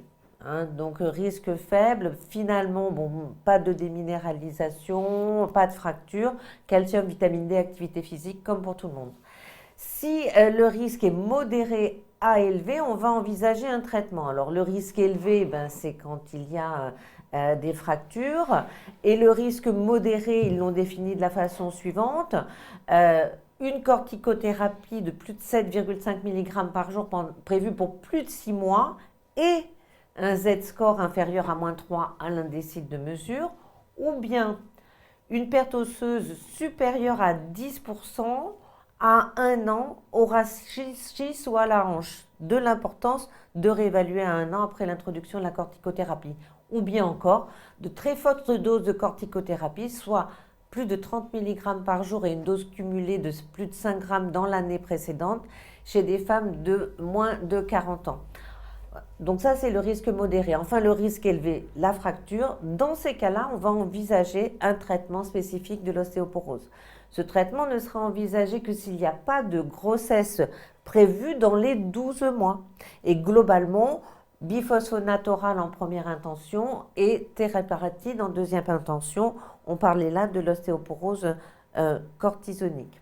S1: donc risque faible, finalement, bon, pas de déminéralisation, pas de fracture, calcium, vitamine D, activité physique, comme pour tout le monde. Si le risque est modéré à élevé, on va envisager un traitement. Alors le risque élevé, ben, c'est quand il y a des fractures, et le risque modéré, ils l'ont défini de la façon suivante. Une corticothérapie de plus de 7,5 mg par jour prévue pour plus de 6 mois et un Z-score inférieur à -3 à l'indécide de mesure, ou bien une perte osseuse supérieure à 10% à 1 an au rachis ou à la hanche, de l'importance de réévaluer à 1 an après l'introduction de la corticothérapie, ou bien encore de très fortes doses de corticothérapie, soit plus de 30 mg par jour et une dose cumulée de plus de 5 g dans l'année précédente chez des femmes de moins de 40 ans. Donc ça, c'est le risque modéré. Enfin, le risque élevé, la fracture. Dans ces cas-là, on va envisager un traitement spécifique de l'ostéoporose. Ce traitement ne sera envisagé que s'il n'y a pas de grossesse prévue dans les 12 mois. Et globalement, biphosphonate oral en première intention et tériparatide en deuxième intention. On parlait là de l'ostéoporose cortisonique.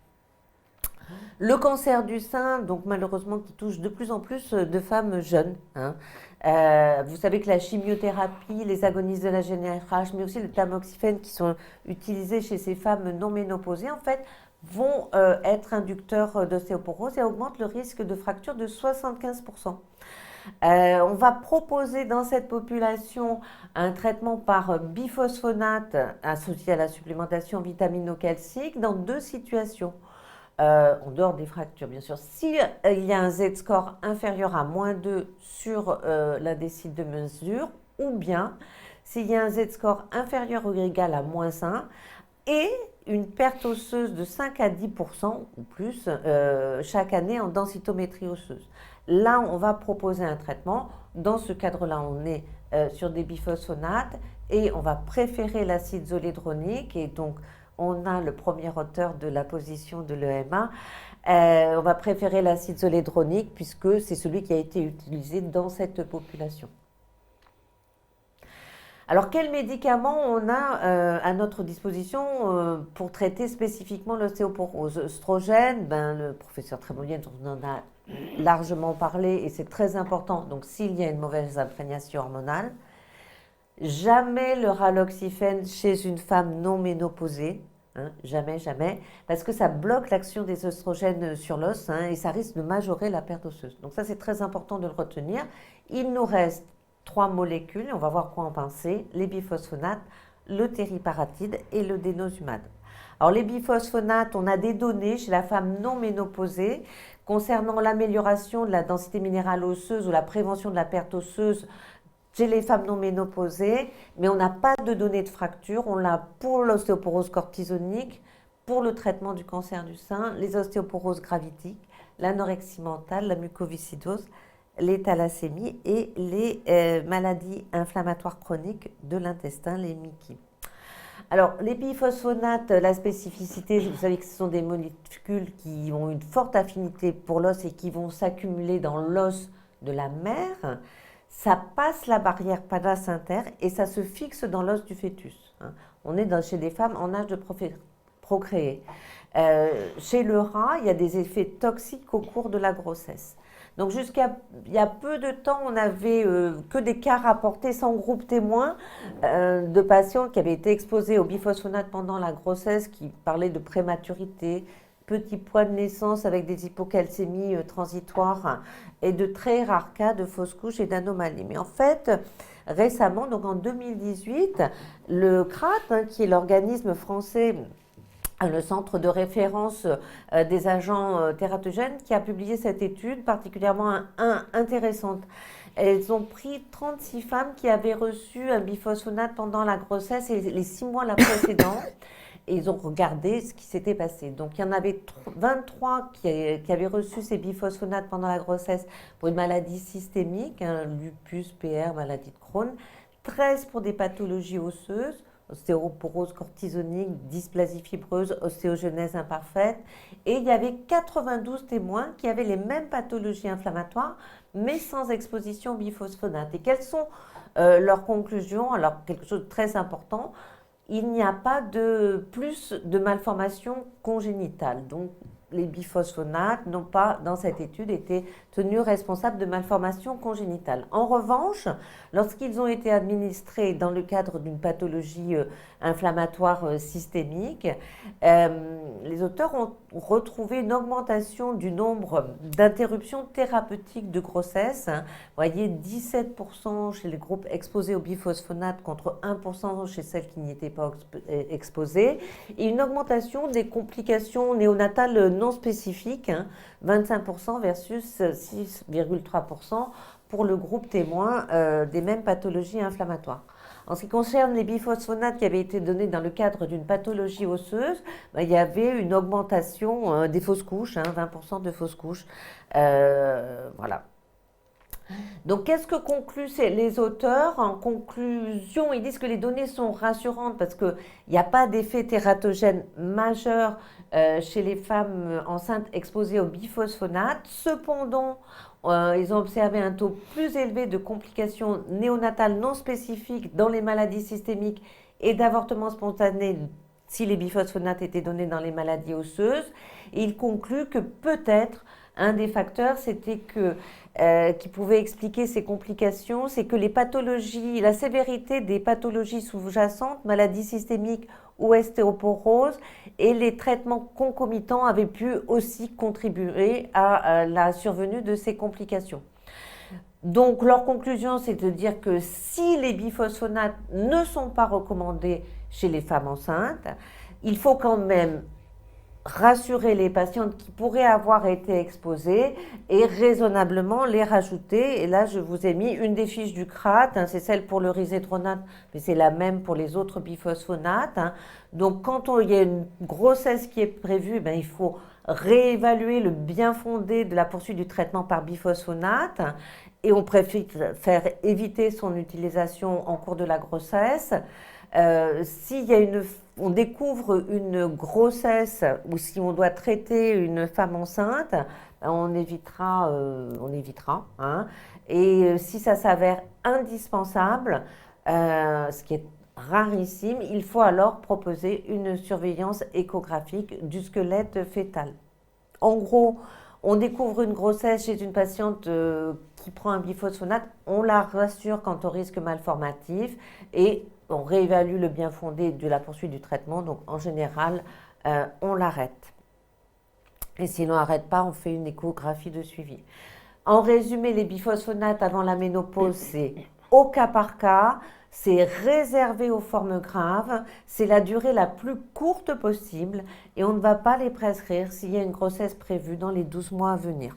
S1: Le cancer du sein, donc malheureusement qui touche de plus en plus de femmes jeunes. Vous savez que la chimiothérapie, les agonistes de la GnRH, mais aussi le tamoxifène qui sont utilisés chez ces femmes non ménopausées, en fait, vont être inducteurs d'ostéoporose et augmentent le risque de fracture de 75%. On va proposer dans cette population un traitement par biphosphonate associé à la supplémentation vitamino-calcique dans 2 situations. En dehors des fractures, bien sûr. S'il y a un Z-score inférieur à -2 sur l'indécide de mesure, ou bien s'il y a un Z-score inférieur ou égal à -1 et une perte osseuse de 5 à 10% ou plus chaque année en densitométrie osseuse. Là, on va proposer un traitement. Dans ce cadre-là, on est sur des biphosphonates et on va préférer l'acide zolédronique et donc on a le premier auteur de la position de l'EMA. On va préférer l'acide zolédronique puisque c'est celui qui a été utilisé dans cette population. Alors, quels médicaments on a à notre disposition pour traiter spécifiquement l'ostéoporose? Oestrogène, le professeur Trémolienne, on en a largement parlé et c'est très important. Donc, s'il y a une mauvaise imprégnation hormonale, jamais le raloxifène chez une femme non ménopausée. hein, jamais, jamais, parce que ça bloque l'action des oestrogènes sur l'os, hein, et ça risque de majorer la perte osseuse. Donc ça, c'est très important de le retenir. Il nous reste 3 molécules, on va voir quoi en penser, les biphosphonates, le tériparatide et le dénosumab. Alors les biphosphonates, on a des données chez la femme non ménopausée concernant l'amélioration de la densité minérale osseuse ou la prévention de la perte osseuse chez les femmes non ménopausées, mais on n'a pas de données de fracture. On l'a pour l'ostéoporose cortisonique, pour le traitement du cancer du sein, les ostéoporoses gravitiques, l'anorexie mentale, la mucoviscidose, les thalassémies et les maladies inflammatoires chroniques de l'intestin, les MICI. Alors, les biphosphonates, la spécificité, vous savez que ce sont des molécules qui ont une forte affinité pour l'os et qui vont s'accumuler dans l'os de la mère. Ça passe la barrière placentaire et ça se fixe dans l'os du fœtus. On est chez des femmes en âge de procréer. Chez le rat, il y a des effets toxiques au cours de la grossesse. Donc jusqu'à il y a peu de temps, on n'avait que des cas rapportés sans groupe témoin de patients qui avaient été exposés aux biphosphonates pendant la grossesse, qui parlaient de prématurité, petits poids de naissance avec des hypocalcémies transitoires et de très rares cas de fausses couches et d'anomalies. Mais en fait, récemment, donc en 2018, le CRAT, qui est l'organisme français, le centre de référence des agents tératogènes, qui a publié cette étude particulièrement intéressante. Elles ont pris 36 femmes qui avaient reçu un biphosphonate pendant la grossesse et les 6 mois la précédente. Et ils ont regardé ce qui s'était passé. Donc, il y en avait 23 qui avaient reçu ces biphosphonates pendant la grossesse pour une maladie systémique, lupus, PR, maladie de Crohn, 13 pour des pathologies osseuses, ostéoporose cortisonique, dysplasie fibreuse, ostéogenèse imparfaite. Et il y avait 92 témoins qui avaient les mêmes pathologies inflammatoires, mais sans exposition aux biphosphonates. Et quelles sont leurs conclusions? Alors, quelque chose de très important, il n'y a pas de plus de malformations congénitales. Donc, les biphosphonates n'ont pas, dans cette étude, été tenus responsables de malformations congénitales. En revanche, lorsqu'ils ont été administrés dans le cadre d'une pathologie inflammatoire systémique, les auteurs ont retrouvé une augmentation du nombre d'interruptions thérapeutiques de grossesse. Vous voyez, 17% chez les groupes exposés aux biphosphonates contre 1% chez celles qui n'y étaient pas exposées, et une augmentation des complications néonatales non spécifiques, 25% versus 6,3% pour le groupe témoin des mêmes pathologies inflammatoires. En ce qui concerne les biphosphonates qui avaient été donnés dans le cadre d'une pathologie osseuse, il y avait une augmentation des fausses couches, 20% de fausses couches. Voilà. Donc, qu'est-ce que concluent les auteurs? En conclusion, ils disent que les données sont rassurantes parce qu'il n'y a pas d'effet tératogène majeur chez les femmes enceintes exposées aux biphosphonates. Cependant, ils ont observé un taux plus élevé de complications néonatales non spécifiques dans les maladies systémiques et d'avortements spontanés si les biphosphonates étaient donnés dans les maladies osseuses. Et ils concluent que peut-être un des facteurs, c'était qui pouvait expliquer ces complications, c'est que les pathologies, la sévérité des pathologies sous-jacentes, maladies systémiques ou ostéoporose, et les traitements concomitants avaient pu aussi contribuer à la survenue de ces complications. Donc, leur conclusion, c'est de dire que si les biphosphonates ne sont pas recommandés chez les femmes enceintes, il faut quand même rassurer les patientes qui pourraient avoir été exposées et raisonnablement les rajouter. Et là, je vous ai mis une des fiches du CRAT, c'est celle pour le risedronate, mais c'est la même pour les autres biphosphonates. Donc, quand il y a une grossesse qui est prévue, il faut réévaluer le bien fondé de la poursuite du traitement par biphosphonate et on préfère éviter son utilisation en cours de la grossesse. S'il y a on découvre une grossesse ou si on doit traiter une femme enceinte, on évitera. Et si ça s'avère indispensable, ce qui est rarissime, il faut alors proposer une surveillance échographique du squelette fœtal. En gros, on découvre une grossesse chez une patiente qui prend un biphosphonate, on la rassure quant au risque malformatif et on réévalue le bien fondé de la poursuite du traitement. Donc en général, on l'arrête. Et si l'on n'arrête pas, on fait une échographie de suivi. En résumé, les biphosphonates avant la ménopause, c'est au cas par cas, c'est réservé aux formes graves, c'est la durée la plus courte possible et on ne va pas les prescrire s'il y a une grossesse prévue dans les 12 mois à venir.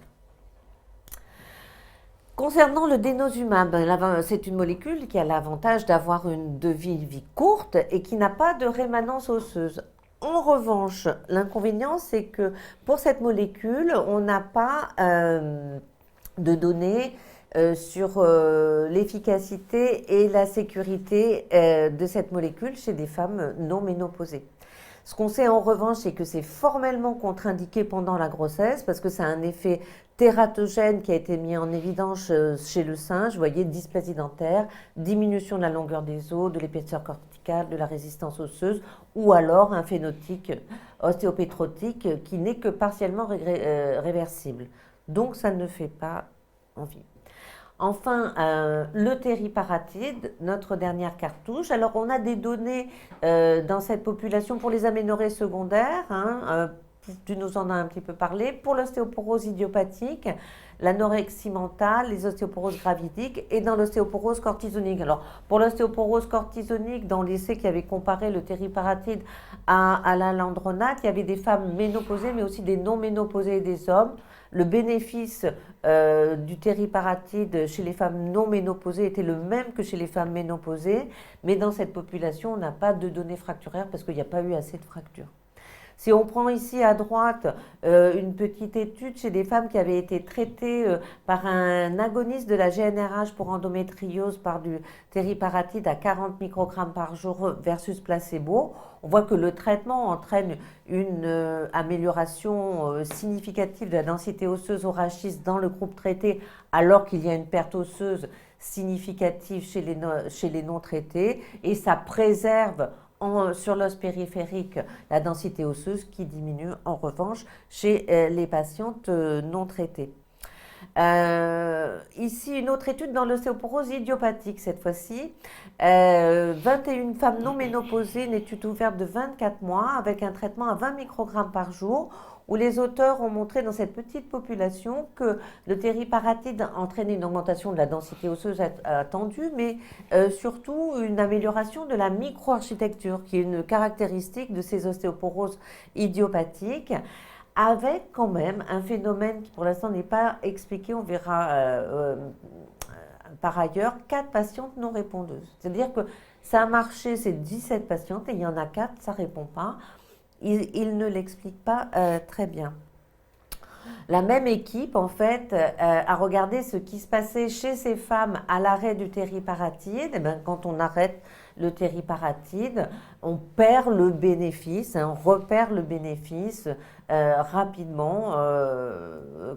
S1: Concernant le dénosumab, c'est une molécule qui a l'avantage d'avoir une vie courte et qui n'a pas de rémanence osseuse. En revanche, l'inconvénient, c'est que pour cette molécule, on n'a pas de données sur l'efficacité et la sécurité de cette molécule chez des femmes non ménopausées. Ce qu'on sait en revanche, c'est que c'est formellement contre-indiqué pendant la grossesse parce que ça a un effet tératogène qui a été mis en évidence chez le singe. Vous voyez, dysplasie dentaire, diminution de la longueur des os, de l'épaisseur corticale, de la résistance osseuse ou alors un phénotype ostéopétrotique qui n'est que partiellement réversible. Donc ça ne fait pas envie. Enfin, le tériparatide, notre dernière cartouche. Alors, on a des données dans cette population pour les aménorrhées secondaires. Tu nous en as un petit peu parlé. Pour l'ostéoporose idiopathique, l'anorexie mentale, les ostéoporoses gravidiques et dans l'ostéoporose cortisonique. Alors, pour l'ostéoporose cortisonique, dans l'essai qui avait comparé le tériparatide à l'alendronate, il y avait des femmes ménopausées, mais aussi des non-ménopausées et des hommes. Le bénéfice du tériparatide chez les femmes non ménopausées était le même que chez les femmes ménopausées, mais dans cette population, on n'a pas de données fracturaires parce qu'il n'y a pas eu assez de fractures. Si on prend ici à droite une petite étude chez des femmes qui avaient été traitées par un agoniste de la GnRH pour endométriose par du tériparatide à 40 microgrammes par jour versus placebo, on voit que le traitement entraîne une amélioration significative de la densité osseuse au rachis dans le groupe traité alors qu'il y a une perte osseuse significative chez les non traités et ça préserve sur l'os périphérique la densité osseuse qui diminue en revanche chez les patientes non traitées. Ici, une autre étude dans l'ostéoporose idiopathique cette fois-ci. 21 femmes non ménopausées, une étude ouverte de 24 mois avec un traitement à 20 microgrammes par jour où les auteurs ont montré dans cette petite population que le tériparatide entraînait une augmentation de la densité osseuse attendue, mais surtout une amélioration de la microarchitecture, qui est une caractéristique de ces ostéoporoses idiopathiques, avec quand même un phénomène qui pour l'instant n'est pas expliqué, on verra par ailleurs, 4 patientes non répondeuses. C'est-à-dire que ça a marché, c'est 17 patientes, et il y en a 4, ça ne répond pas. Il ne l'explique pas très bien. La même équipe, en fait, a regardé ce qui se passait chez ces femmes à l'arrêt du tériparatide. Et bien, quand on arrête le tériparatide, on perd le bénéfice, on repère le bénéfice rapidement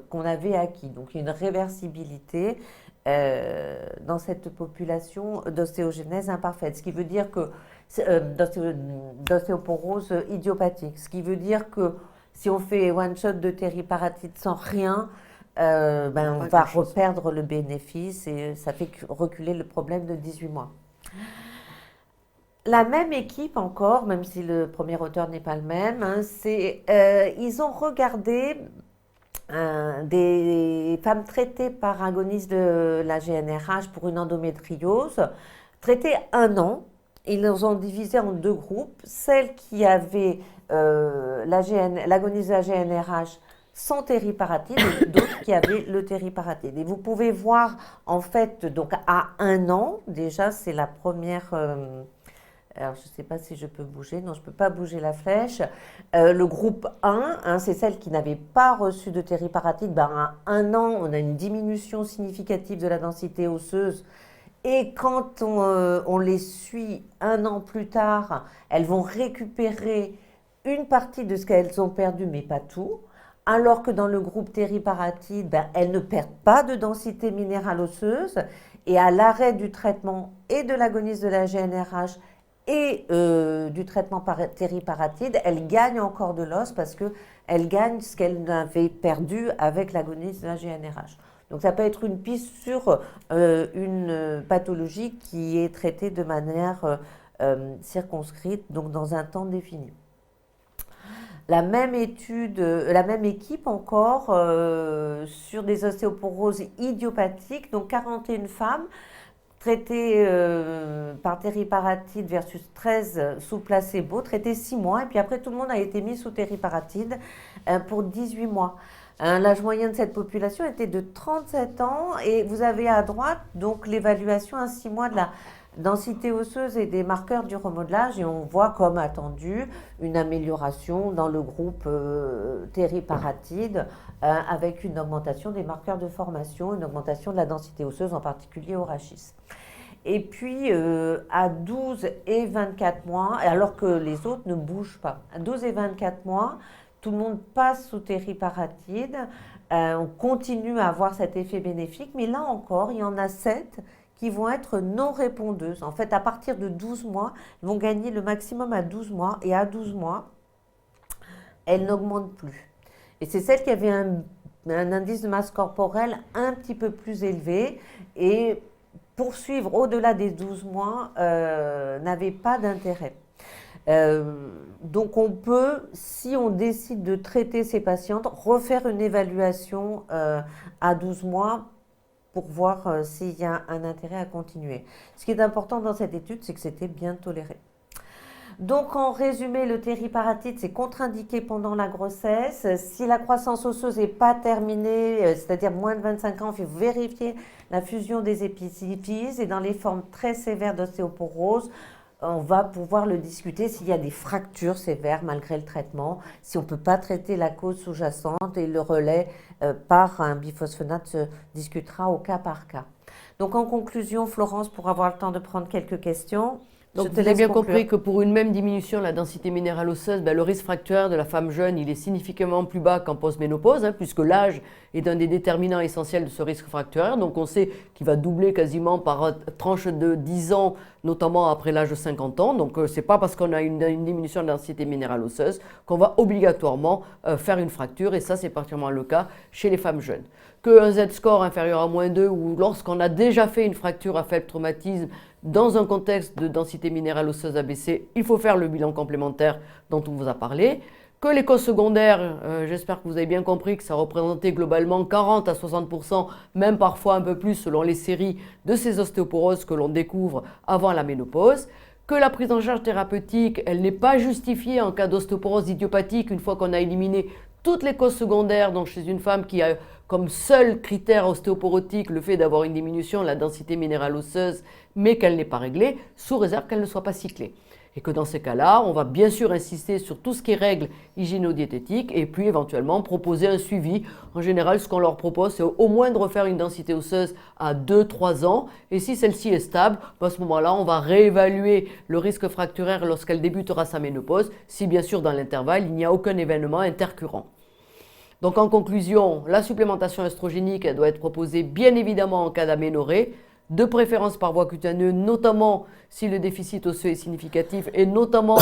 S1: qu'on avait acquis. Donc, il y a une réversibilité dans cette population d'ostéogenèse imparfaite, ce qui veut dire que d'ostéoporose idiopathique, ce qui veut dire que si on fait one shot de tériparatide sans rien, on va reperdre le bénéfice et ça fait reculer le problème de 18 mois. La même équipe encore, même si le premier auteur n'est pas le même, ils ont regardé des femmes traitées par agoniste de la GnRH pour une endométriose, traitées 1 an. Ils les ont divisées en 2 groupes, celles qui avaient l'agoniste de la GnRH sans tériparatide et d'autres qui avaient le tériparatide. Et vous pouvez voir en fait, donc à 1 an, déjà c'est la première... alors, je ne sais pas si je peux bouger. Non, je ne peux pas bouger la flèche. Le groupe 1, c'est celle qui n'avait pas reçu de tériparatide. À 1 an, on a une diminution significative de la densité osseuse. Et quand on les suit 1 an plus tard, elles vont récupérer une partie de ce qu'elles ont perdu, mais pas tout. Alors que dans le groupe tériparatide, elles ne perdent pas de densité minérale osseuse. Et à l'arrêt du traitement et de l'agoniste de la GnRH, et du traitement par tériparatide, elles gagnent encore de l'os parce qu'elles gagnent ce qu'elles avaient perdu avec l'agoniste de la GnRH. Donc ça peut être une piste sur une pathologie qui est traitée de manière circonscrite, donc dans un temps défini. La même étude, la même équipe encore sur des ostéoporoses idiopathiques, donc 41 femmes traitées par teriparatide versus 13 sous placebo, traitées 6 mois, et puis après tout le monde a été mis sous teriparatide pour 18 mois. L'âge moyen de cette population était de 37 ans, et vous avez à droite donc l'évaluation à 6 mois de la densité osseuse et des marqueurs du remodelage, et on voit comme attendu une amélioration dans le groupe teriparatide avec une augmentation des marqueurs de formation, une augmentation de la densité osseuse, en particulier au rachis. Et puis à 12 et 24 mois, alors que les autres ne bougent pas, à 12 et 24 mois, tout le monde passe sous teriparatide, on continue à avoir cet effet bénéfique, mais là encore, il y en a 7 qui vont être non répondeuses. En fait, à partir de 12 mois, elles vont gagner le maximum à 12 mois, et à 12 mois, elles n'augmentent plus. Et c'est celles qui avaient un indice de masse corporelle un petit peu plus élevé, et poursuivre au-delà des 12 mois n'avait pas d'intérêt. Donc on peut, si on décide de traiter ces patientes, refaire une évaluation à 12 mois pour voir s'il y a un intérêt à continuer. Ce qui est important dans cette étude, c'est que c'était bien toléré. Donc en résumé, le teriparatide, c'est contre-indiqué pendant la grossesse. Si la croissance osseuse n'est pas terminée, c'est-à-dire moins de 25 ans, il faut vérifier la fusion des épiphyses, et dans les formes très sévères d'ostéoporose, on va pouvoir le discuter s'il y a des fractures sévères malgré le traitement, si on ne peut pas traiter la cause sous-jacente, et le relais par un biphosphonate se discutera au cas par cas. Donc en conclusion, Florence, pour avoir le temps de prendre quelques questions.
S2: Donc vous avez bien compris que pour une même diminution de la densité minérale osseuse, le risque fracturaire de la femme jeune, il est significativement plus bas qu'en post-ménopause, puisque l'âge est un des déterminants essentiels de ce risque fracturaire. Donc on sait qu'il va doubler quasiment par tranche de 10 ans, notamment après l'âge de 50 ans. Donc ce n'est pas parce qu'on a une diminution de la densité minérale osseuse qu'on va obligatoirement faire une fracture, et ça c'est particulièrement le cas chez les femmes jeunes. Qu'un Z-score inférieur à -2, ou lorsqu'on a déjà fait une fracture à faible traumatisme, dans un contexte de densité minérale osseuse abaissée, il faut faire le bilan complémentaire dont on vous a parlé. Que les causes secondaires, j'espère que vous avez bien compris que ça représentait globalement 40 à 60%, même parfois un peu plus selon les séries de ces ostéoporoses que l'on découvre avant la ménopause. Que la prise en charge thérapeutique, elle n'est pas justifiée en cas d'ostéoporose idiopathique une fois qu'on a éliminé toutes les causes secondaires, donc chez une femme qui a comme seul critère ostéoporotique le fait d'avoir une diminution de la densité minérale osseuse, mais qu'elle n'est pas réglée, sous réserve qu'elle ne soit pas cyclée. Et que dans ces cas-là, on va bien sûr insister sur tout ce qui est règles hygiéno-diététiques, et puis éventuellement proposer un suivi. En général, ce qu'on leur propose, c'est au moins de refaire une densité osseuse à 2-3 ans, et si celle-ci est stable, à ce moment-là, on va réévaluer le risque fracturaire lorsqu'elle débutera sa ménopause, si bien sûr dans l'intervalle, il n'y a aucun événement intercurrent. Donc en conclusion, la supplémentation œstrogénique, elle doit être proposée bien évidemment en cas d'aménorrhée, de préférence par voie cutaneuse, notamment si le déficit osseux est significatif, et notamment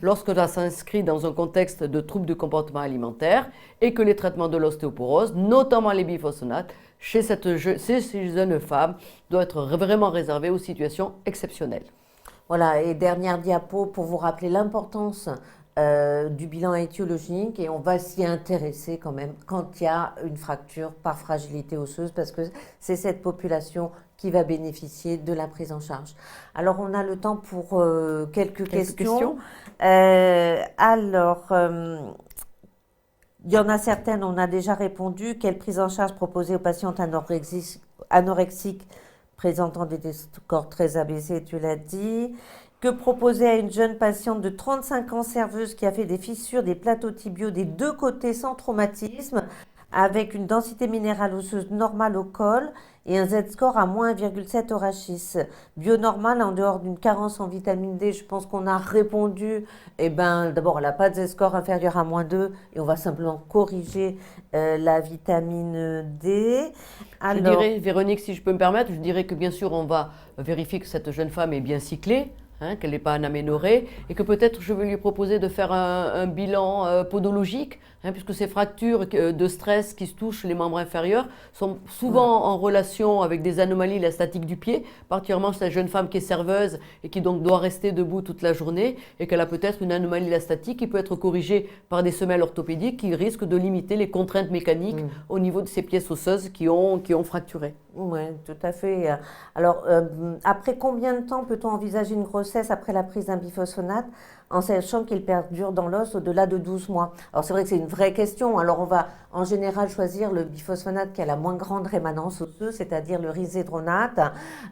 S2: lorsque ça s'inscrit dans un contexte de troubles du comportement alimentaire, et que les traitements de l'ostéoporose, notamment les biphosphonates, chez ces jeunes femmes, doivent être vraiment réservés aux situations exceptionnelles.
S1: Voilà, et dernière diapo pour vous rappeler l'importance du bilan étiologique, et on va s'y intéresser quand même quand il y a une fracture par fragilité osseuse, parce que c'est cette population qui va bénéficier de la prise en charge. Alors on a le temps pour quelques questions. Il y en a certaines, on a déjà répondu. Quelle prise en charge proposée aux patientes anorexiques présentant des scores très abaissés, tu l'as dit. Que proposer à une jeune patiente de 35 ans serveuse qui a fait des fissures des plateaux tibiaux des deux côtés sans traumatisme, avec une densité minérale osseuse normale au col et un Z-score à moins 1,7 au rachis. Bionormal en dehors d'une carence en vitamine D, je pense qu'on a répondu. D'abord, elle n'a pas de Z-score inférieur à -2, et on va simplement corriger la vitamine D.
S2: Alors, je dirais, Véronique, si je peux me permettre, je dirais que bien sûr, on va vérifier que cette jeune femme est bien cyclée. qu'elle n'est pas aménorrhée, et que peut-être je vais lui proposer de faire un bilan podologique, puisque ces fractures de stress qui se touchent les membres inférieurs sont souvent en relation avec des anomalies de la statique du pied, particulièrement cette jeune femme qui est serveuse et qui donc doit rester debout toute la journée, et qu'elle a peut-être une anomalie de la statique qui peut être corrigée par des semelles orthopédiques qui risquent de limiter les contraintes mécaniques au niveau de ces pièces osseuses qui ont fracturé.
S1: Oui, tout à fait. Alors, après combien de temps peut-on envisager une grossesse après la prise d'un biphosphonate, en sachant qu'il perdure dans l'os au-delà de 12 mois? Alors, c'est vrai que c'est une vraie question. Alors, on va en général choisir le biphosphonate qui a la moins grande rémanence osseuse, c'est-à-dire le risédronate.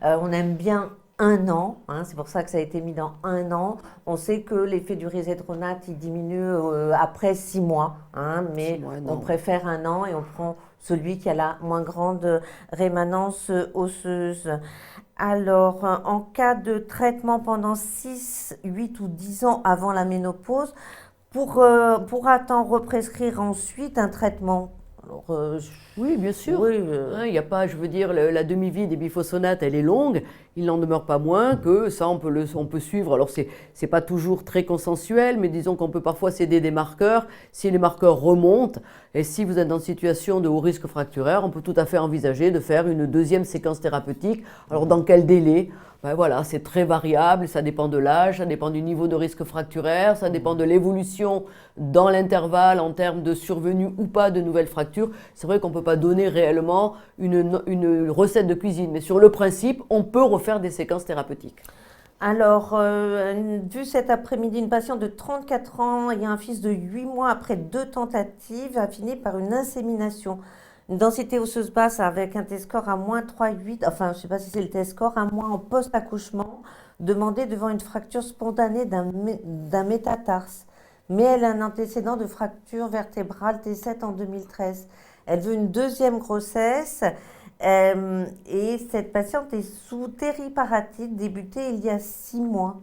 S1: On aime bien 1 an, c'est pour ça que ça a été mis dans 1 an. On sait que l'effet du risédronate il diminue après 6 mois, mais 6 mois, on préfère 1 an et on prend celui qui a la moins grande rémanence osseuse. Alors, en cas de traitement pendant 6, 8 ou 10 ans avant la ménopause, pourra-t-on represcrire ensuite un traitement?
S2: Alors, oui, bien sûr. Il n'y a pas, je veux dire, la demi-vie des biphosphonates, elle est longue. Il n'en demeure pas moins que ça, on peut suivre. Alors, c'est pas toujours très consensuel, mais disons qu'on peut parfois s'aider des marqueurs. Si les marqueurs remontent, et si vous êtes dans une situation de haut risque fracturaire, on peut tout à fait envisager de faire une deuxième séquence thérapeutique. Alors, dans quel délai? Voilà, c'est très variable, ça dépend de l'âge, ça dépend du niveau de risque fracturaire, ça dépend de l'évolution dans l'intervalle en termes de survenue ou pas de nouvelles fractures. C'est vrai qu'on ne peut pas donner réellement une recette de cuisine, mais sur le principe, on peut refaire des séquences thérapeutiques.
S1: Alors, vu cet après-midi, une patiente de 34 ans ayant un fils de 8 mois après 2 tentatives a fini par une insémination. Une densité osseuse basse avec un T-score à moins 3,8, enfin je ne sais pas si c'est le T-score, à moins en post-accouchement, demandé devant une fracture spontanée d'un métatarse. Mais elle a un antécédent de fracture vertébrale T7 en 2013. Elle veut une deuxième grossesse et cette patiente est sous tériparatide débutée il y a 6 mois.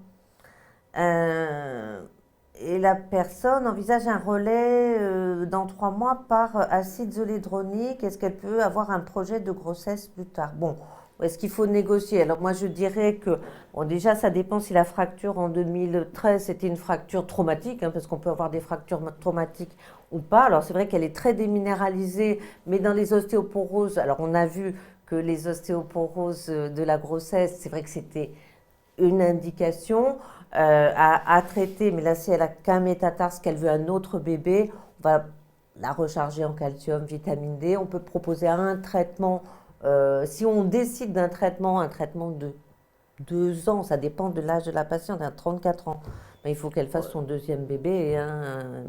S1: Et la personne envisage un relais dans 3 mois par acide zoledronique. Est-ce qu'elle peut avoir un projet de grossesse plus tard? Bon, est-ce qu'il faut négocier? Alors moi je dirais que, bon, déjà ça dépend si la fracture en 2013 c'était une fracture traumatique, parce qu'on peut avoir des fractures traumatiques ou pas. Alors c'est vrai qu'elle est très déminéralisée, mais dans les ostéoporoses, alors on a vu que les ostéoporoses de la grossesse, c'est vrai que c'était une indication à traiter, mais là si elle a qu'un métatarse, qu'elle veut un autre bébé, on va la recharger en calcium, vitamine D. On peut proposer un traitement, si on décide d'un traitement, un traitement de 2 ans, ça dépend de l'âge de la patiente, à 34 ans. Mais il faut qu'elle fasse son deuxième bébé,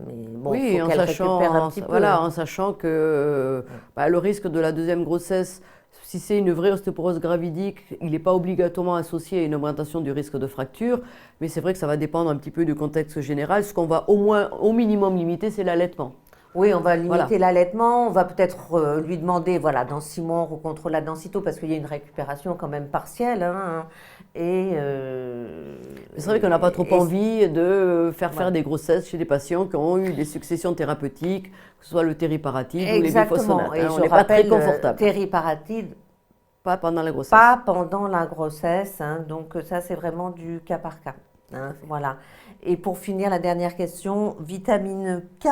S1: mais bon,
S2: oui,
S1: il faut qu'elle récupère un petit peu.
S2: Voilà, en sachant que le risque de la deuxième grossesse, si c'est une vraie ostéoporose gravidique, il n'est pas obligatoirement associé à une augmentation du risque de fracture, mais c'est vrai que ça va dépendre un petit peu du contexte général. Ce qu'on va au minimum limiter, c'est l'allaitement.
S1: Oui, on va limiter l'allaitement, on va peut-être lui demander, dans 6 mois, on recontrôle la densito parce qu'il y a une récupération quand même partielle. C'est
S2: vrai qu'on n'a pas trop envie de faire des grossesses chez des patients qui ont eu des successions thérapeutiques, que ce soit le tériparatide ou les biphosphonates.
S1: On n'est pas très confortable. Tériparatide,
S2: pas pendant la grossesse.
S1: Pas pendant la grossesse, donc ça c'est vraiment du cas par cas. Voilà. Et pour finir, la dernière question, vitamine K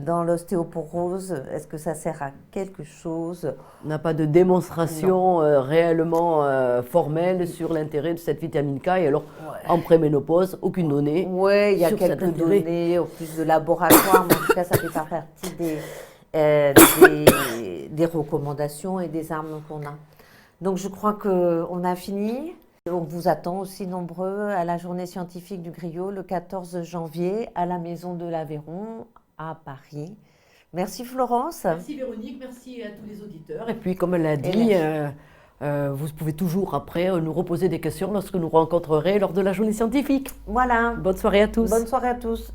S1: dans l'ostéoporose, est-ce que ça sert à quelque chose?
S2: On n'a pas de démonstration réellement formelle sur l'intérêt de cette vitamine K. Et alors, en préménopause, aucune donnée.
S1: Oui, il y a quelques données, au plus de laboratoire, mais en tout cas, ça fait pas partie des recommandations et des armes qu'on a. Donc, je crois qu'on a fini. On vous attend aussi nombreux à la journée scientifique du Griot le 14 janvier à la Maison de l'Aveyron à Paris. Merci Florence.
S2: Merci Véronique, merci à tous les auditeurs. Et puis comme elle l'a dit, vous pouvez toujours après nous reposer des questions lorsque nous rencontrerez lors de la journée scientifique.
S1: Voilà.
S2: Bonne soirée à tous.
S1: Bonne soirée à tous.